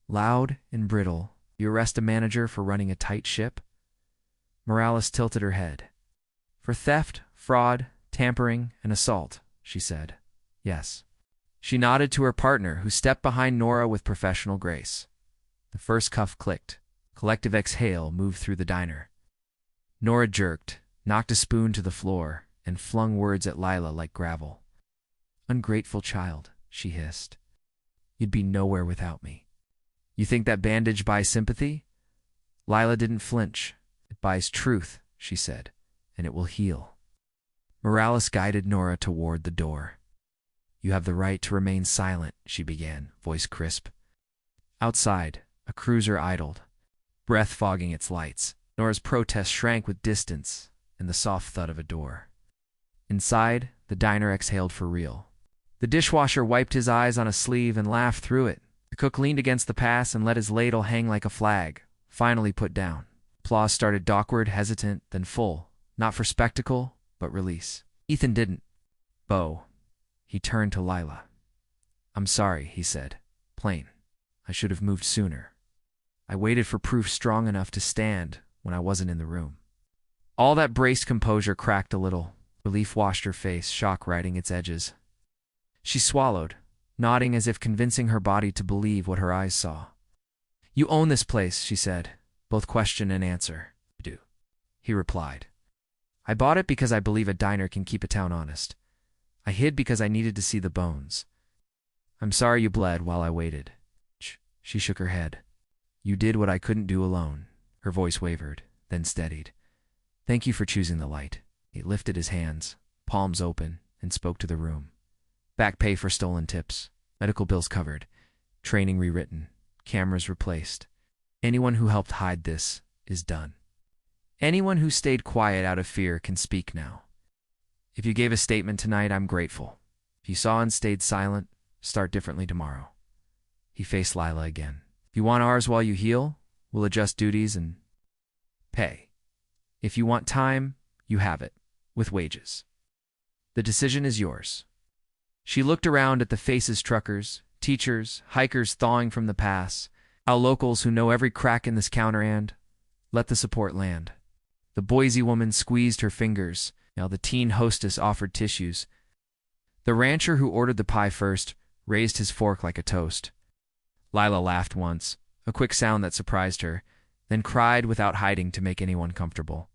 Loud and brittle, you arrest a manager for running a tight ship? Morales tilted her head. For theft, fraud, tampering, and assault, she said. Yes. She nodded to her partner, who stepped behind Nora with professional grace. The first cuff clicked. Collective exhale moved through the diner. Nora jerked, knocked a spoon to the floor, and flung words at Lila like gravel. Ungrateful child, she hissed. You'd be nowhere without me. You think that bandage buys sympathy? Lila didn't flinch. It buys truth, she said, and it will heal. Morales guided Nora toward the door. You have the right to remain silent, she began, voice crisp. Outside, a cruiser idled, breath fogging its lights. Nora's protest shrank with distance and the soft thud of a door. Inside, the diner exhaled for real. The dishwasher wiped his eyes on a sleeve and laughed through it. The cook leaned against the pass and let his ladle hang like a flag, finally put down. Applause started awkward, hesitant, then full, not for spectacle, but release. Ethan didn't. Bo. He turned to Lila. I'm sorry, he said, plain. I should have moved sooner. I waited for proof strong enough to stand when I wasn't in the room. All that braced composure cracked a little. Relief washed her face, shock riding its edges. She swallowed, nodding as if convincing her body to believe what her eyes saw. You own this place, she said, both question and answer. I do, he replied. I bought it because I believe a diner can keep a town honest. I hid because I needed to see the bones. I'm sorry you bled while I waited. She shook her head. You did what I couldn't do alone. Her voice wavered, then steadied. Thank you for choosing the light. He lifted his hands, palms open, and spoke to the room. Back pay for stolen tips, medical bills covered, training rewritten, cameras replaced. Anyone who helped hide this is done. Anyone who stayed quiet out of fear can speak now. If you gave a statement tonight, I'm grateful. If you saw and stayed silent, start differently tomorrow. He faced Lila again. If you want ours while you heal, we'll adjust duties and pay. If you want time, you have it, with wages. The decision is yours. She looked around at the faces truckers, teachers, hikers thawing from the pass, our locals who know every crack in this counter and let the support land. The Boise woman squeezed her fingers, while the teen hostess offered tissues. The rancher who ordered the pie first raised his fork like a toast. Lila laughed once, a quick sound that surprised her, then cried without hiding to make anyone comfortable.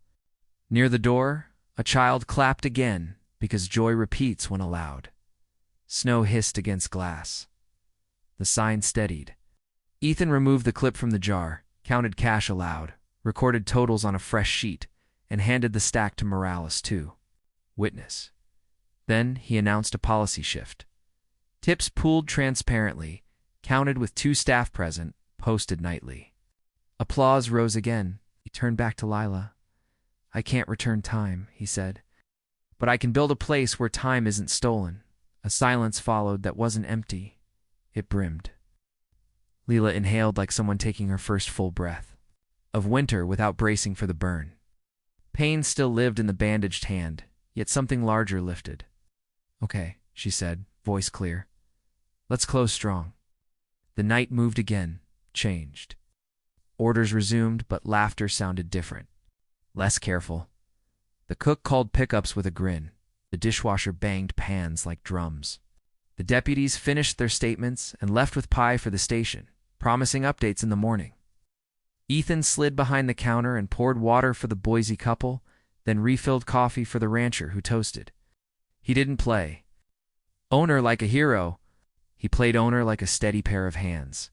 Near the door, a child clapped again, because joy repeats when allowed. Snow hissed against glass. The sign steadied. Ethan removed the clip from the jar, counted cash aloud, recorded totals on a fresh sheet, and handed the stack to Morales, too. Witness. Then he announced a policy shift. Tips pooled transparently, counted with 2 staff present, posted nightly. Applause rose again. He turned back to Lila. I can't return time, he said. But I can build a place where time isn't stolen. A silence followed that wasn't empty. It brimmed. Lila inhaled like someone taking her first full breath. Of winter without bracing for the burn. Pain still lived in the bandaged hand, yet something larger lifted. Okay, she said, voice clear. Let's close strong. The night moved again, changed. Orders resumed, but laughter sounded different. Less careful. The cook called pickups with a grin. The dishwasher banged pans like drums. The deputies finished their statements and left with pie for the station, promising updates in the morning. Ethan slid behind the counter and poured water for the Boise couple, then refilled coffee for the rancher who toasted. He didn't play owner like a hero. He played owner like a steady pair of hands.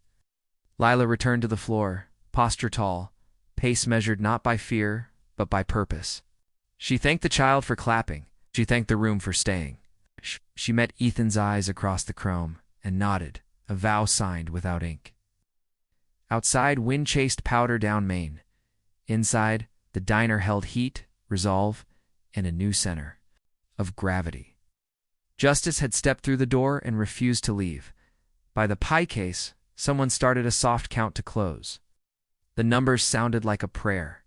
Lila returned to the floor, posture tall, pace measured not by fear, but by purpose. She thanked the child for clapping. She thanked the room for staying. She met Ethan's eyes across the chrome and nodded, a vow signed without ink. Outside, wind chased powder down Main. Inside, the diner held heat, resolve, and a new center of gravity. Justice had stepped through the door and refused to leave. By the pie case, someone started a soft count to close. The numbers sounded like a prayer.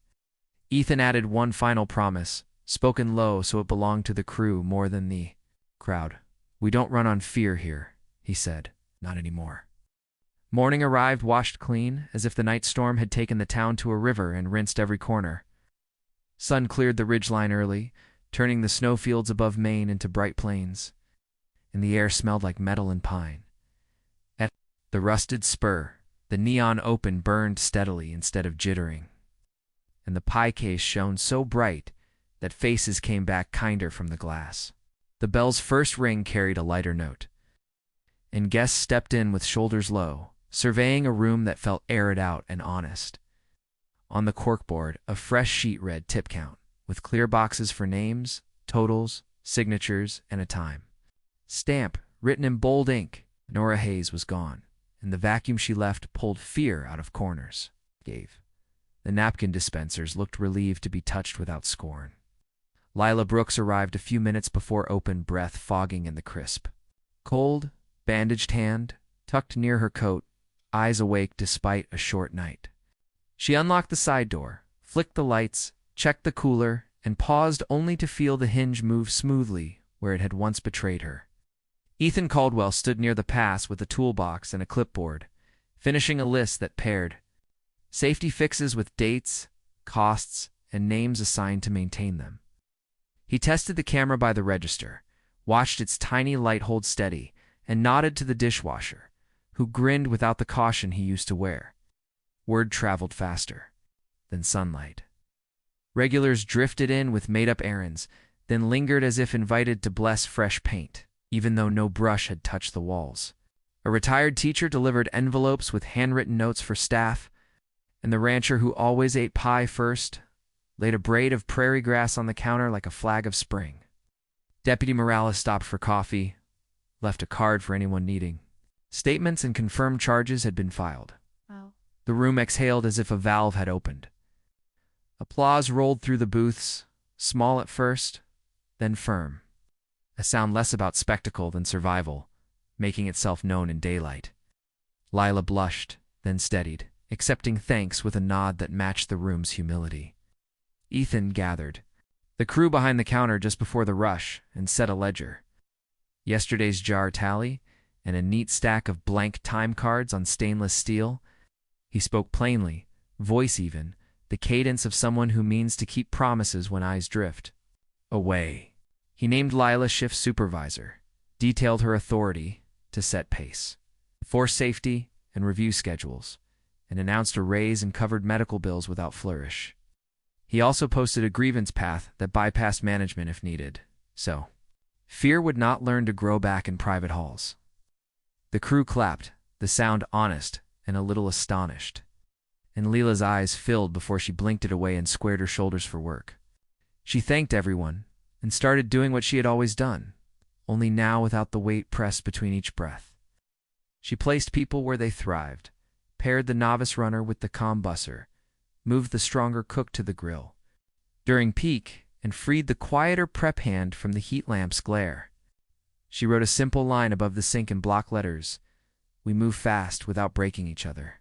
Ethan added one final promise, spoken low so it belonged to the crew more than the crowd. We don't run on fear here, he said. Not anymore. Morning arrived washed clean, as if the night storm had taken the town to a river and rinsed every corner. Sun cleared the ridgeline early, turning the snowfields above Maine into bright plains. And the air smelled like metal and pine. At the rusted spur, the neon open burned steadily instead of jittering. And the pie case shone so bright that faces came back kinder from the glass. The bell's first ring carried a lighter note. And guests stepped in with shoulders low, surveying a room that felt aired out and honest. On the corkboard, a fresh sheet read tip count, with clear boxes for names, totals, signatures, and a time. Stamp, written in bold ink. Nora Hayes was gone, and the vacuum she left pulled fear out of corners. The napkin dispensers looked relieved to be touched without scorn. Lila Brooks arrived a few minutes before open, breath fogging in the crisp. Cold, bandaged hand, tucked near her coat, eyes awake despite a short night. She unlocked the side door, flicked the lights, checked the cooler, and paused only to feel the hinge move smoothly where it had once betrayed her. Ethan Caldwell stood near the pass with a toolbox and a clipboard, finishing a list that paired safety fixes with dates, costs, and names assigned to maintain them. He tested the camera by the register, watched its tiny light hold steady, and nodded to the dishwasher, who grinned without the caution he used to wear. word traveled faster than sunlight. Regulars drifted in with made-up errands, then lingered as if invited to bless fresh paint, even though no brush had touched the walls. A retired teacher delivered envelopes with handwritten notes for staff, and the rancher who always ate pie first laid a braid of prairie grass on the counter like a flag of spring. Deputy Morales stopped for coffee, left a card for anyone needing. Statements and confirmed charges had been filed. Wow. The room exhaled as if a valve had opened. Applause rolled through the booths, small at first, then firm. A sound less about spectacle than survival, making itself known in daylight. Lila blushed, then steadied, accepting thanks with a nod that matched the room's humility. Ethan gathered the crew behind the counter just before the rush and set a ledger. Yesterday's jar tally and a neat stack of blank time cards on stainless steel. He spoke plainly, voice even, the cadence of someone who means to keep promises when eyes drift. Away. He named Lila shift supervisor, detailed her authority to set pace, enforce safety and review schedules, and announced a raise and covered medical bills without flourish. He also posted a grievance path that bypassed management if needed, so fear would not learn to grow back in private halls. The crew clapped, the sound honest and a little astonished, and Lila's eyes filled before she blinked it away and squared her shoulders for work. She thanked everyone and started doing what she had always done, only now without the weight pressed between each breath. She placed people where they thrived, paired the novice runner with the calm busser, moved the stronger cook to the grill during peak, and freed the quieter prep hand from the heat lamp's glare. She wrote a simple line above the sink in block letters: "We move fast without breaking each other."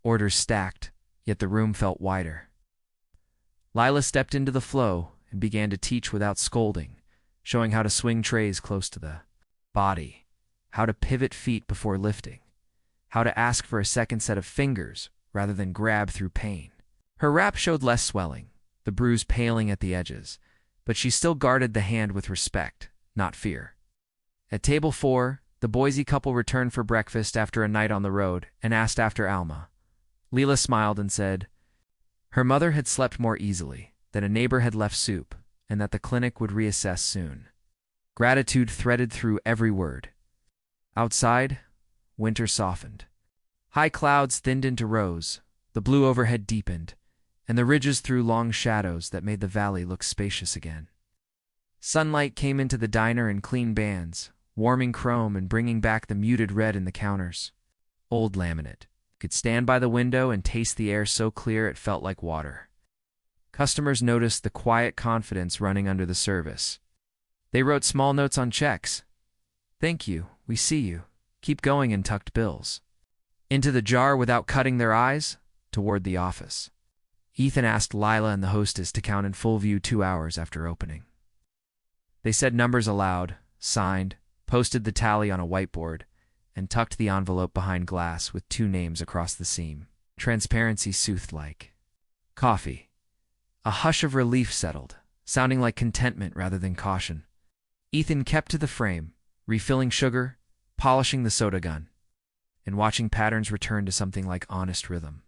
Orders stacked, yet the room felt wider. Lila stepped into the flow and began to teach without scolding, showing how to swing trays close to the body, how to pivot feet before lifting, how to ask for a second set of fingers rather than grab through pain. Her wrap showed less swelling, the bruise paling at the edges, but she still guarded the hand with respect, not fear. At table 4, the Boise couple returned for breakfast after a night on the road and asked after Alma. Lila smiled and said her mother had slept more easily, that a neighbor had left soup, and that the clinic would reassess soon. Gratitude threaded through every word. Outside, winter softened. High clouds thinned into rose, the blue overhead deepened, and the ridges threw long shadows that made the valley look spacious again. Sunlight came into the diner in clean bands, warming chrome and bringing back the muted red in the counters. Old laminate. Could stand by the window and taste the air so clear it felt like water. Customers noticed the quiet confidence running under the service. They wrote small notes on checks. "Thank you, we see you. Keep going," and tucked bills into the jar without cutting their eyes, toward the office. Ethan asked Lila and the hostess to count in full view 2 hours after opening. They said numbers aloud, signed, posted the tally on a whiteboard, and tucked the envelope behind glass with 2 names across the seam. Transparency soothed like coffee. A hush of relief settled, sounding like contentment rather than caution. Ethan kept to the frame, refilling sugar, polishing the soda gun, and watching patterns return to something like honest rhythm.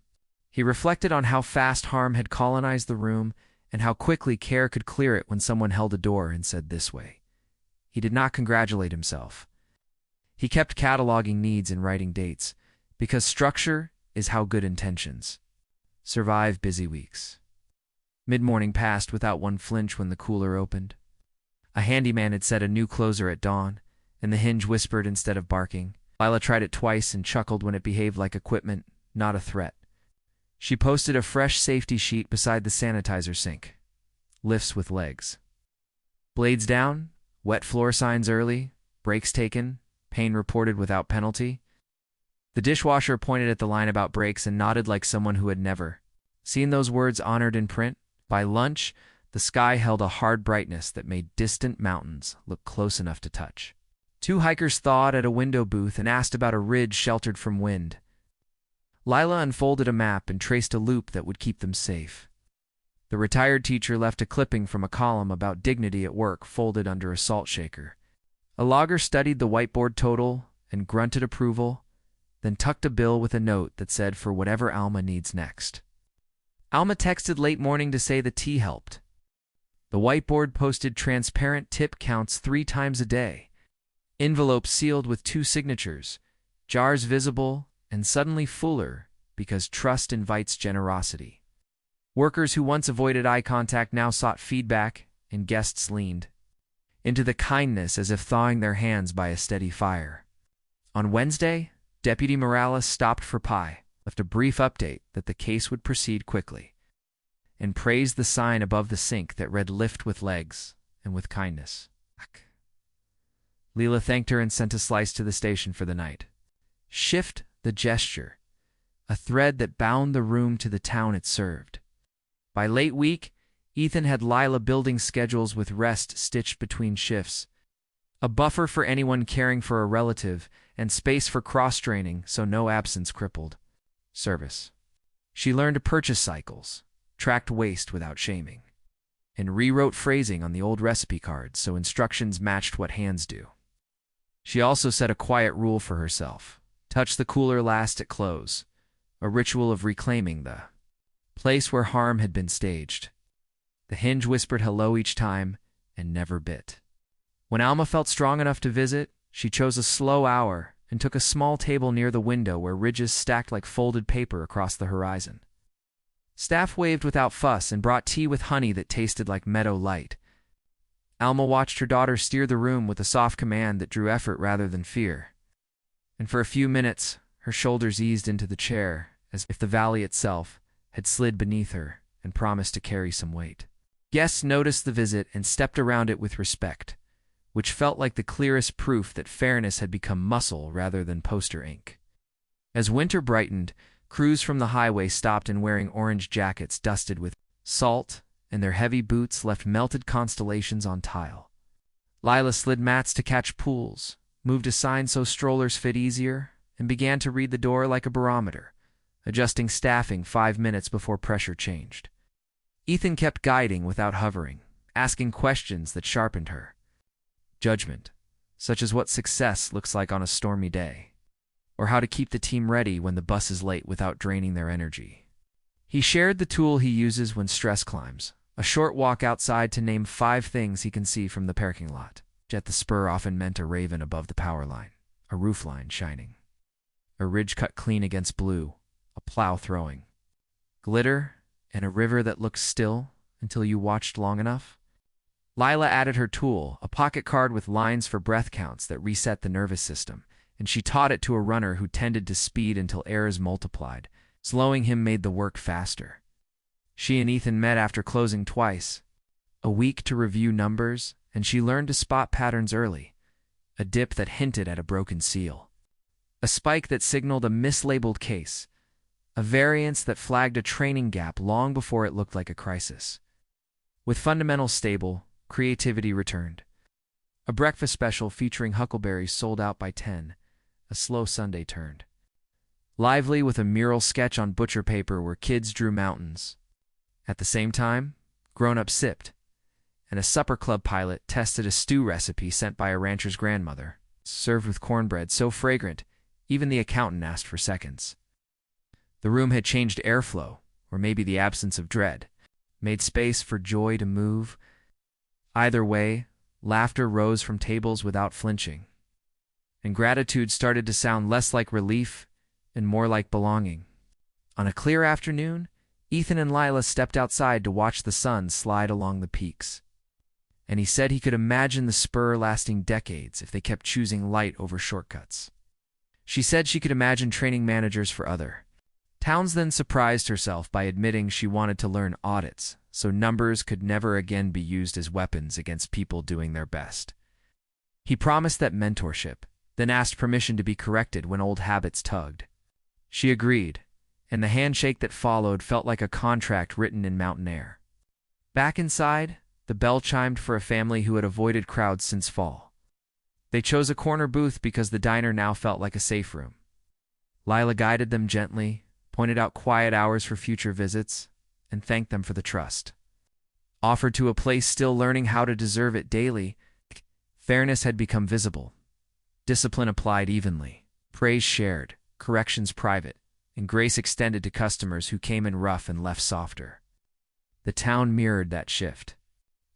He reflected on how fast harm had colonized the room and how quickly care could clear it when someone held a door and said "this way." He did not congratulate himself. He kept cataloging needs and writing dates, because structure is how good intentions survive busy weeks. Mid-morning passed without one flinch when the cooler opened. A handyman had set a new closer at dawn, and the hinge whispered instead of barking. Lila tried it twice and chuckled when it behaved like equipment, not a threat. She posted a fresh safety sheet beside the sanitizer sink. Lifts with legs. Blades down, wet floor signs early, breaks taken, pain reported without penalty. The dishwasher pointed at the line about breaks and nodded like someone who had never seen those words honored in print. By lunch, the sky held a hard brightness that made distant mountains look close enough to touch. 2 hikers thawed at a window booth and asked about a ridge sheltered from wind. Lila unfolded a map and traced a loop that would keep them safe. The retired teacher left a clipping from a column about dignity at work folded under a salt shaker. A logger studied the whiteboard total and grunted approval, then tucked a bill with a note that said for whatever Alma needs next. Alma texted late morning to say the tea helped. The whiteboard posted transparent tip counts 3 times a day. Envelopes sealed with 2 signatures, jars visible and suddenly fuller because trust invites generosity. Workers who once avoided eye contact now sought feedback, and guests leaned into the kindness as if thawing their hands by a steady fire. On Wednesday, Deputy Morales stopped for pie, left a brief update that the case would proceed quickly, and praised the sign above the sink that read "Lift with legs and with kindness." Leela thanked her and sent a slice to the station for the night. Shift the gesture, a thread that bound the room to the town it served. By late week, Ethan had Lila building schedules with rest stitched between shifts, a buffer for anyone caring for a relative, and space for cross-training so no absence crippled service. She learned purchase cycles, tracked waste without shaming, and rewrote phrasing on the old recipe cards so instructions matched what hands do. She also set a quiet rule for herself: touch the cooler last at close, a ritual of reclaiming the place where harm had been staged. The hinge whispered hello each time and never bit. When Alma felt strong enough to visit, she chose a slow hour and took a small table near the window where ridges stacked like folded paper across the horizon. Staff waved without fuss and brought tea with honey that tasted like meadow light. Alma watched her daughter steer the room with a soft command that drew effort rather than fear. And for a few minutes, her shoulders eased into the chair as if the valley itself had slid beneath her and promised to carry some weight. Guests noticed the visit and stepped around it with respect, which felt like the clearest proof that fairness had become muscle rather than poster ink. As winter brightened, crews from the highway stopped in wearing orange jackets dusted with salt, and their heavy boots left melted constellations on tile. Lila slid mats to catch pools, moved a sign so strollers fit easier, and began to read the door like a barometer, adjusting staffing 5 minutes before pressure changed. Ethan kept guiding without hovering, asking questions that sharpened her judgment, such as what success looks like on a stormy day, or how to keep the team ready when the bus is late without draining their energy. He shared the tool he uses when stress climbs, a short walk outside to name 5 things he can see from the parking lot. At the spur often meant a raven above the power line, a roof line shining, a ridge cut clean against blue, a plow throwing glitter, and a river that looked still until you watched long enough. Lila added her tool, a pocket card with lines for breath counts that reset the nervous system, and she taught it to a runner who tended to speed until errors multiplied. Slowing him made the work faster. She and Ethan met after closing twice, a week to review numbers, and she learned to spot patterns early, a dip that hinted at a broken seal, a spike that signaled a mislabeled case, a variance that flagged a training gap long before it looked like a crisis. With fundamentals stable, creativity returned. A breakfast special featuring huckleberries sold out by 10, a slow Sunday turned. Lively with a mural sketch on butcher paper where kids drew mountains. At the same time, grown-ups sipped, and a supper club pilot tested a stew recipe sent by a rancher's grandmother, served with cornbread so fragrant, even the accountant asked for seconds. The room had changed airflow, or maybe the absence of dread, made space for joy to move. Either way, laughter rose from tables without flinching, and gratitude started to sound less like relief and more like belonging. On a clear afternoon, Ethan and Lila stepped outside to watch the sun slide along the peaks, and he said he could imagine the spur lasting decades if they kept choosing light over shortcuts. She said she could imagine training managers for other towns, then surprised herself by admitting she wanted to learn audits so numbers could never again be used as weapons against people doing their best. He promised that mentorship, then asked permission to be corrected when old habits tugged. She agreed, and the handshake that followed felt like a contract written in mountain air. Back inside, the bell chimed for a family who had avoided crowds since fall. They chose a corner booth because the diner now felt like a safe room. Lila guided them gently, pointed out quiet hours for future visits, and thanked them for the trust. Offered to a place still learning how to deserve it daily, fairness had become visible. Discipline applied evenly, praise shared, corrections private, and grace extended to customers who came in rough and left softer. The town mirrored that shift.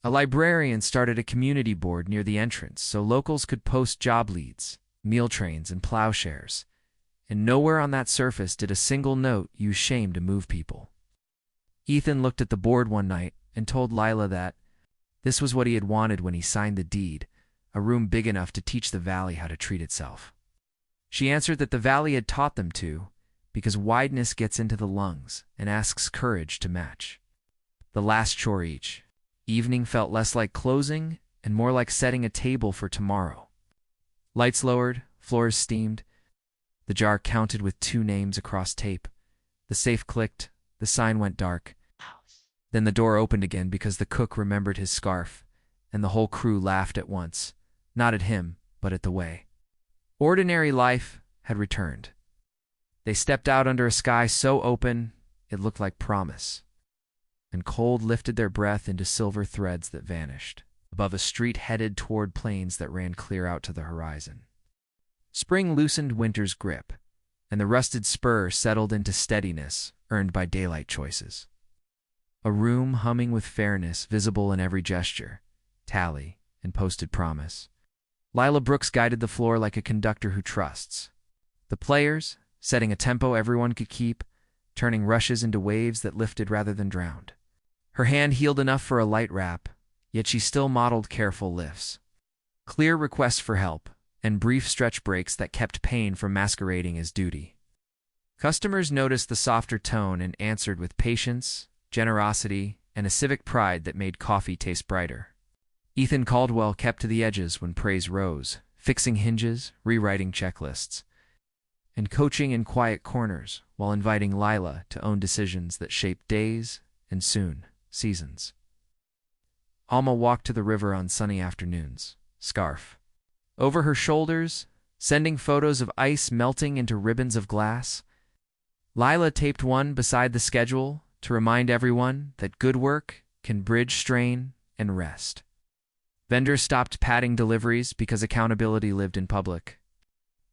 A librarian started a community board near the entrance so locals could post job leads, meal trains, and plowshares. And nowhere on that surface did a single note use shame to move people. Ethan looked at the board one night and told Lila that this was what he had wanted when he signed the deed, a room big enough to teach the valley how to treat itself. She answered that the valley had taught them to, because wideness gets into the lungs and asks courage to match. The last chore each evening felt less like closing and more like setting a table for tomorrow. Lights lowered, floors steamed. The jar counted with 2 names across tape. The safe clicked, the sign went dark. Then the door opened again because the cook remembered his scarf, and the whole crew laughed at once, not at him, but at the way. Ordinary life had returned. They stepped out under a sky so open it looked like promise, and cold lifted their breath into silver threads that vanished, above a street headed toward plains that ran clear out to the horizon. Spring loosened winter's grip, and the rusted spur settled into steadiness earned by daylight choices. A room humming with fairness visible in every gesture, tally, and posted promise. Lila Brooks guided the floor like a conductor who trusts. The players, setting a tempo everyone could keep, turning rushes into waves that lifted rather than drowned. Her hand healed enough for a light rap, yet she still modeled careful lifts. Clear requests for help, and brief stretch breaks that kept pain from masquerading as duty. Customers noticed the softer tone and answered with patience, generosity, and a civic pride that made coffee taste brighter. Ethan Caldwell kept to the edges when praise rose, fixing hinges, rewriting checklists, and coaching in quiet corners while inviting Lila to own decisions that shaped days and soon, seasons. Alma walked to the river on sunny afternoons, scarf over her shoulders, sending photos of ice melting into ribbons of glass. Lila taped one beside the schedule to remind everyone that good work can bridge strain and rest. Vendors stopped padding deliveries because accountability lived in public.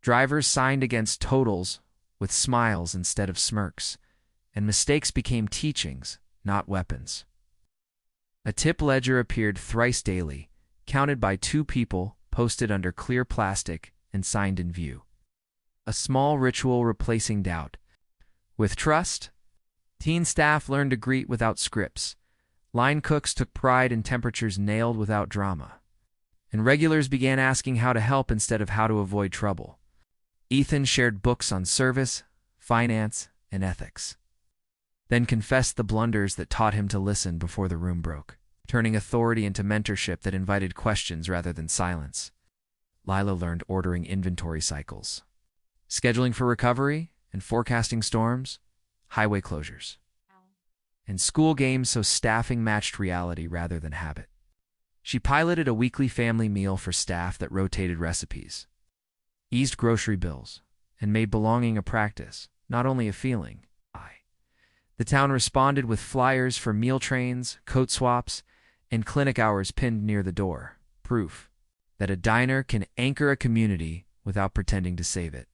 Drivers signed against totals with smiles instead of smirks, and mistakes became teachings, not weapons. A tip ledger appeared thrice daily, counted by 2 people, posted under clear plastic, and signed in view. A small ritual replacing doubt. With trust, teen staff learned to greet without scripts. Line cooks took pride in temperatures nailed without drama. And regulars began asking how to help instead of how to avoid trouble. Ethan shared books on service, finance, and ethics. Then confessed the blunders that taught him to listen before the room broke, turning authority into mentorship that invited questions rather than silence. Lila learned ordering inventory cycles, scheduling for recovery, and forecasting storms, highway closures, and school games so staffing matched reality rather than habit. She piloted a weekly family meal for staff that rotated recipes, eased grocery bills, and made belonging a practice, not only a feeling. The town responded with flyers for meal trains, coat swaps, and clinic hours pinned near the door, proof that a diner can anchor a community without pretending to save it.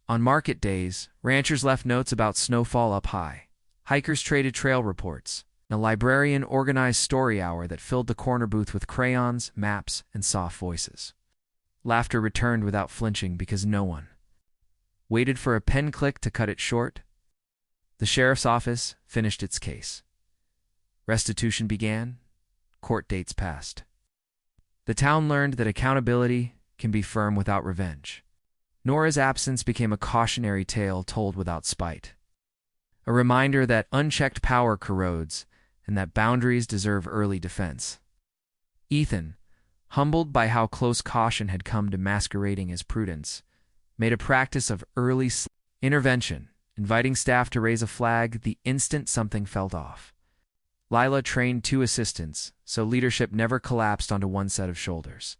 On market days, ranchers left notes about snowfall up high. Hikers traded trail reports. A librarian organized story hour that filled the corner booth with crayons, maps, and soft voices. Laughter returned without flinching because no one waited for a pen click to cut it short. The sheriff's office finished its case. Restitution began. Court dates passed. The town learned that accountability can be firm without revenge. Nora's absence became a cautionary tale told without spite. A reminder that unchecked power corrodes and that boundaries deserve early defense. Ethan, humbled by how close caution had come to masquerading as prudence, made a practice of early intervention, inviting staff to raise a flag the instant something felt off. Lila trained 2 assistants, so leadership never collapsed onto one set of shoulders.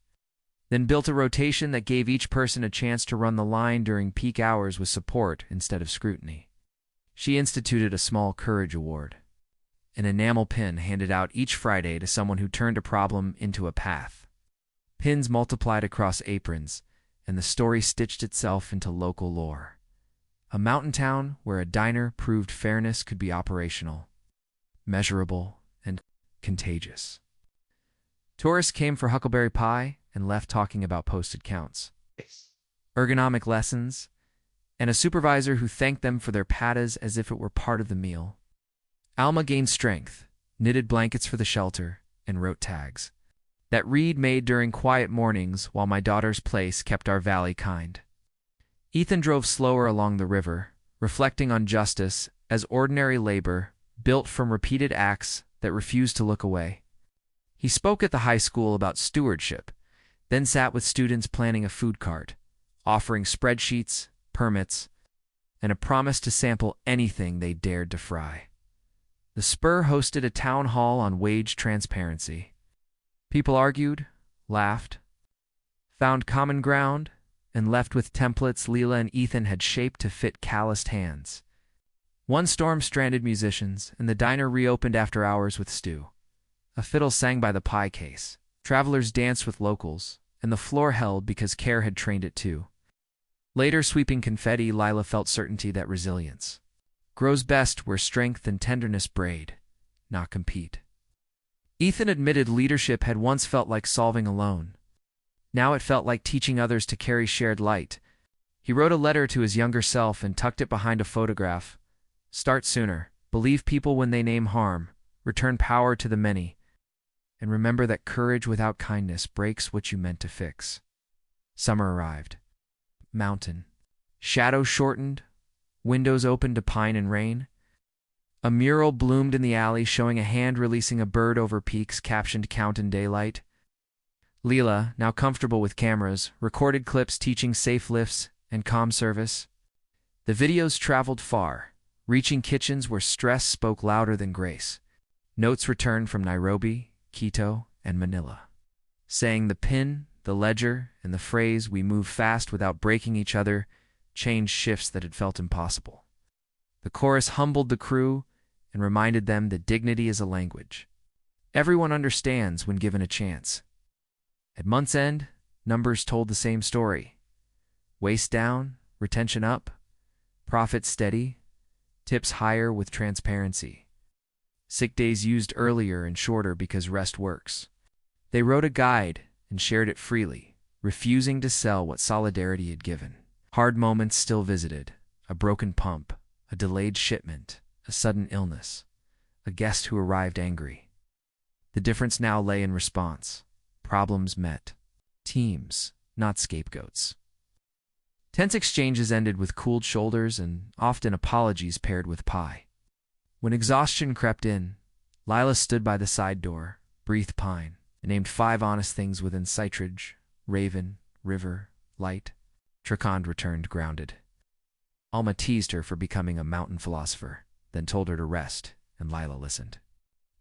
Then built a rotation that gave each person a chance to run the line during peak hours with support instead of scrutiny. She instituted a small courage award, an enamel pin handed out each Friday to someone who turned a problem into a path. Pins multiplied across aprons, and the story stitched itself into local lore. A mountain town where a diner proved fairness could be operational, measurable, and contagious. Tourists came for huckleberry pie and left talking about posted counts, ergonomic lessons, and a supervisor who thanked them for their pattas as if it were part of the meal. Alma gained strength, knitted blankets for the shelter, and wrote tags that Reed made during quiet mornings while my daughter's place kept our valley kind. Ethan drove slower along the river, reflecting on justice as ordinary labor built from repeated acts that refused to look away. He spoke at the high school about stewardship, then sat with students planning a food cart, offering spreadsheets, permits, and a promise to sample anything they dared to fry. The Spur hosted a town hall on wage transparency. People argued, laughed, found common ground, and left with templates Leela and Ethan had shaped to fit calloused hands. One storm stranded musicians, and the diner reopened after hours with stew. A fiddle sang by the pie case. Travelers danced with locals, and the floor held because care had trained it too. Later, sweeping confetti, Lila felt certainty that resilience grows best where strength and tenderness braid, not compete. Ethan admitted leadership had once felt like solving alone. Now it felt like teaching others to carry shared light. He wrote a letter to his younger self and tucked it behind a photograph. Start sooner, believe people when they name harm, return power to the many, and remember that courage without kindness breaks what you meant to fix. Summer arrived. Mountain. Shadows shortened, windows opened to pine and rain. A mural bloomed in the alley showing a hand releasing a bird over peaks captioned "Count in Daylight." Leela, now comfortable with cameras, recorded clips teaching safe lifts and comm service. The videos traveled far, reaching kitchens where stress spoke louder than grace. Notes returned from Nairobi, Quito, and Manila, saying the pin, the ledger, and the phrase "we move fast without breaking each other" changed shifts that had felt impossible. The chorus humbled the crew and reminded them that dignity is a language everyone understands when given a chance. At month's end, numbers told the same story. Waste down, retention up, profits steady, tips higher with transparency. Sick days used earlier and shorter because rest works. They wrote a guide and shared it freely, refusing to sell what solidarity had given. Hard moments still visited, a broken pump, a delayed shipment, a sudden illness, a guest who arrived angry. The difference now lay in response. Problems met. Teams, not scapegoats. Tense exchanges ended with cooled shoulders and often apologies paired with pie. When exhaustion crept in, Lila stood by the side door, breathed pine, and named 5 honest things within Citridge, Raven, River, Light. Trakand returned grounded. Alma teased her for becoming a mountain philosopher, then told her to rest, and Lila listened.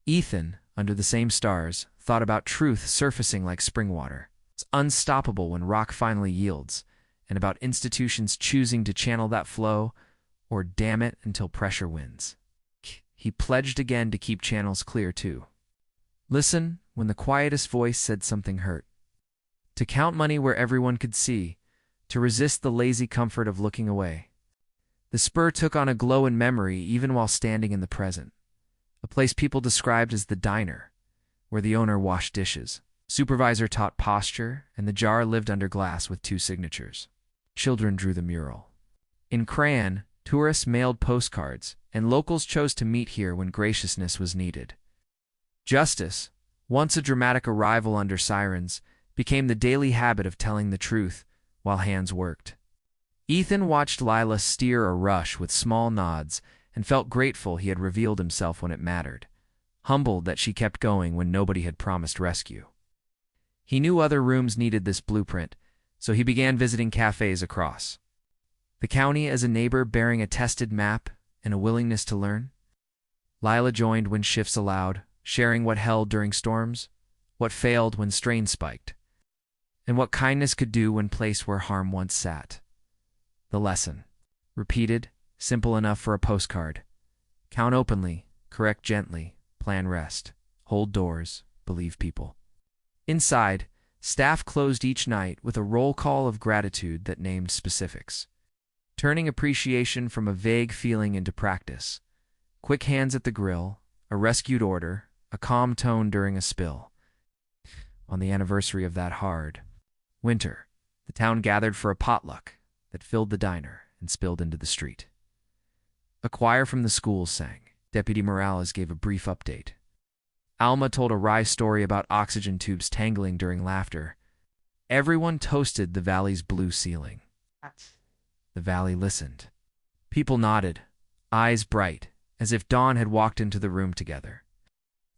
Ethan, under the same stars, thought about truth surfacing like spring water. It's unstoppable when rock finally yields, and about institutions choosing to channel that flow, or dam it until pressure wins. He pledged again to keep channels clear, too. Listen when the quietest voice said something hurt. To count money where everyone could see, to resist the lazy comfort of looking away. The Spur took on a glow in memory even while standing in the present. A place people described as the diner, where the owner washed dishes. Supervisor taught posture, and the jar lived under glass with 2 signatures. Children drew the mural. In crayon, tourists mailed postcards, and locals chose to meet here when graciousness was needed. Justice, once a dramatic arrival under sirens, became the daily habit of telling the truth while hands worked. Ethan watched Lila steer a rush with small nods and felt grateful he had revealed himself when it mattered, humbled that she kept going when nobody had promised rescue. He knew other rooms needed this blueprint, so he began visiting cafes across the county as a neighbor bearing a tested map and a willingness to learn. Lila joined when shifts allowed, sharing what held during storms, what failed when strain spiked, and what kindness could do when placed where harm once sat. The lesson, repeated, simple enough for a postcard. Count openly, correct gently, plan rest, hold doors, believe people. Inside, staff closed each night with a roll call of gratitude that named specifics. turning appreciation from a vague feeling into practice. Quick hands at the grill, a rescued order, a calm tone during a spill. On the anniversary of that hard winter, the town gathered for a potluck that filled the diner and spilled into the street. A choir from the schools sang. Deputy Morales gave a brief update. Alma told a wry story about oxygen tubes tangling during laughter. Everyone toasted the valley's blue ceiling. The valley listened. People nodded, eyes bright, as if dawn had walked into the room together.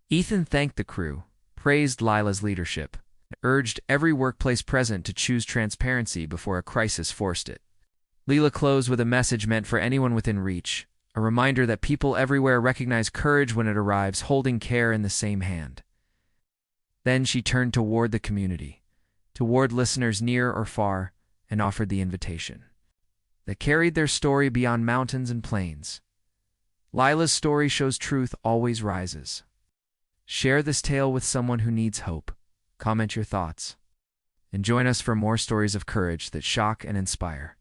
Ethan thanked the crew, praised Lila's leadership, and urged every workplace present to choose transparency before a crisis forced it. Lila closed with a message meant for anyone within reach, a reminder that people everywhere recognize courage when it arrives, holding care in the same hand. Then she turned toward the community, toward listeners near or far, and offered the invitation. They carried their story beyond mountains and plains. Lila's story shows truth always rises. Share this tale with someone who needs hope. Comment your thoughts. And join us for more stories of courage that shock and inspire.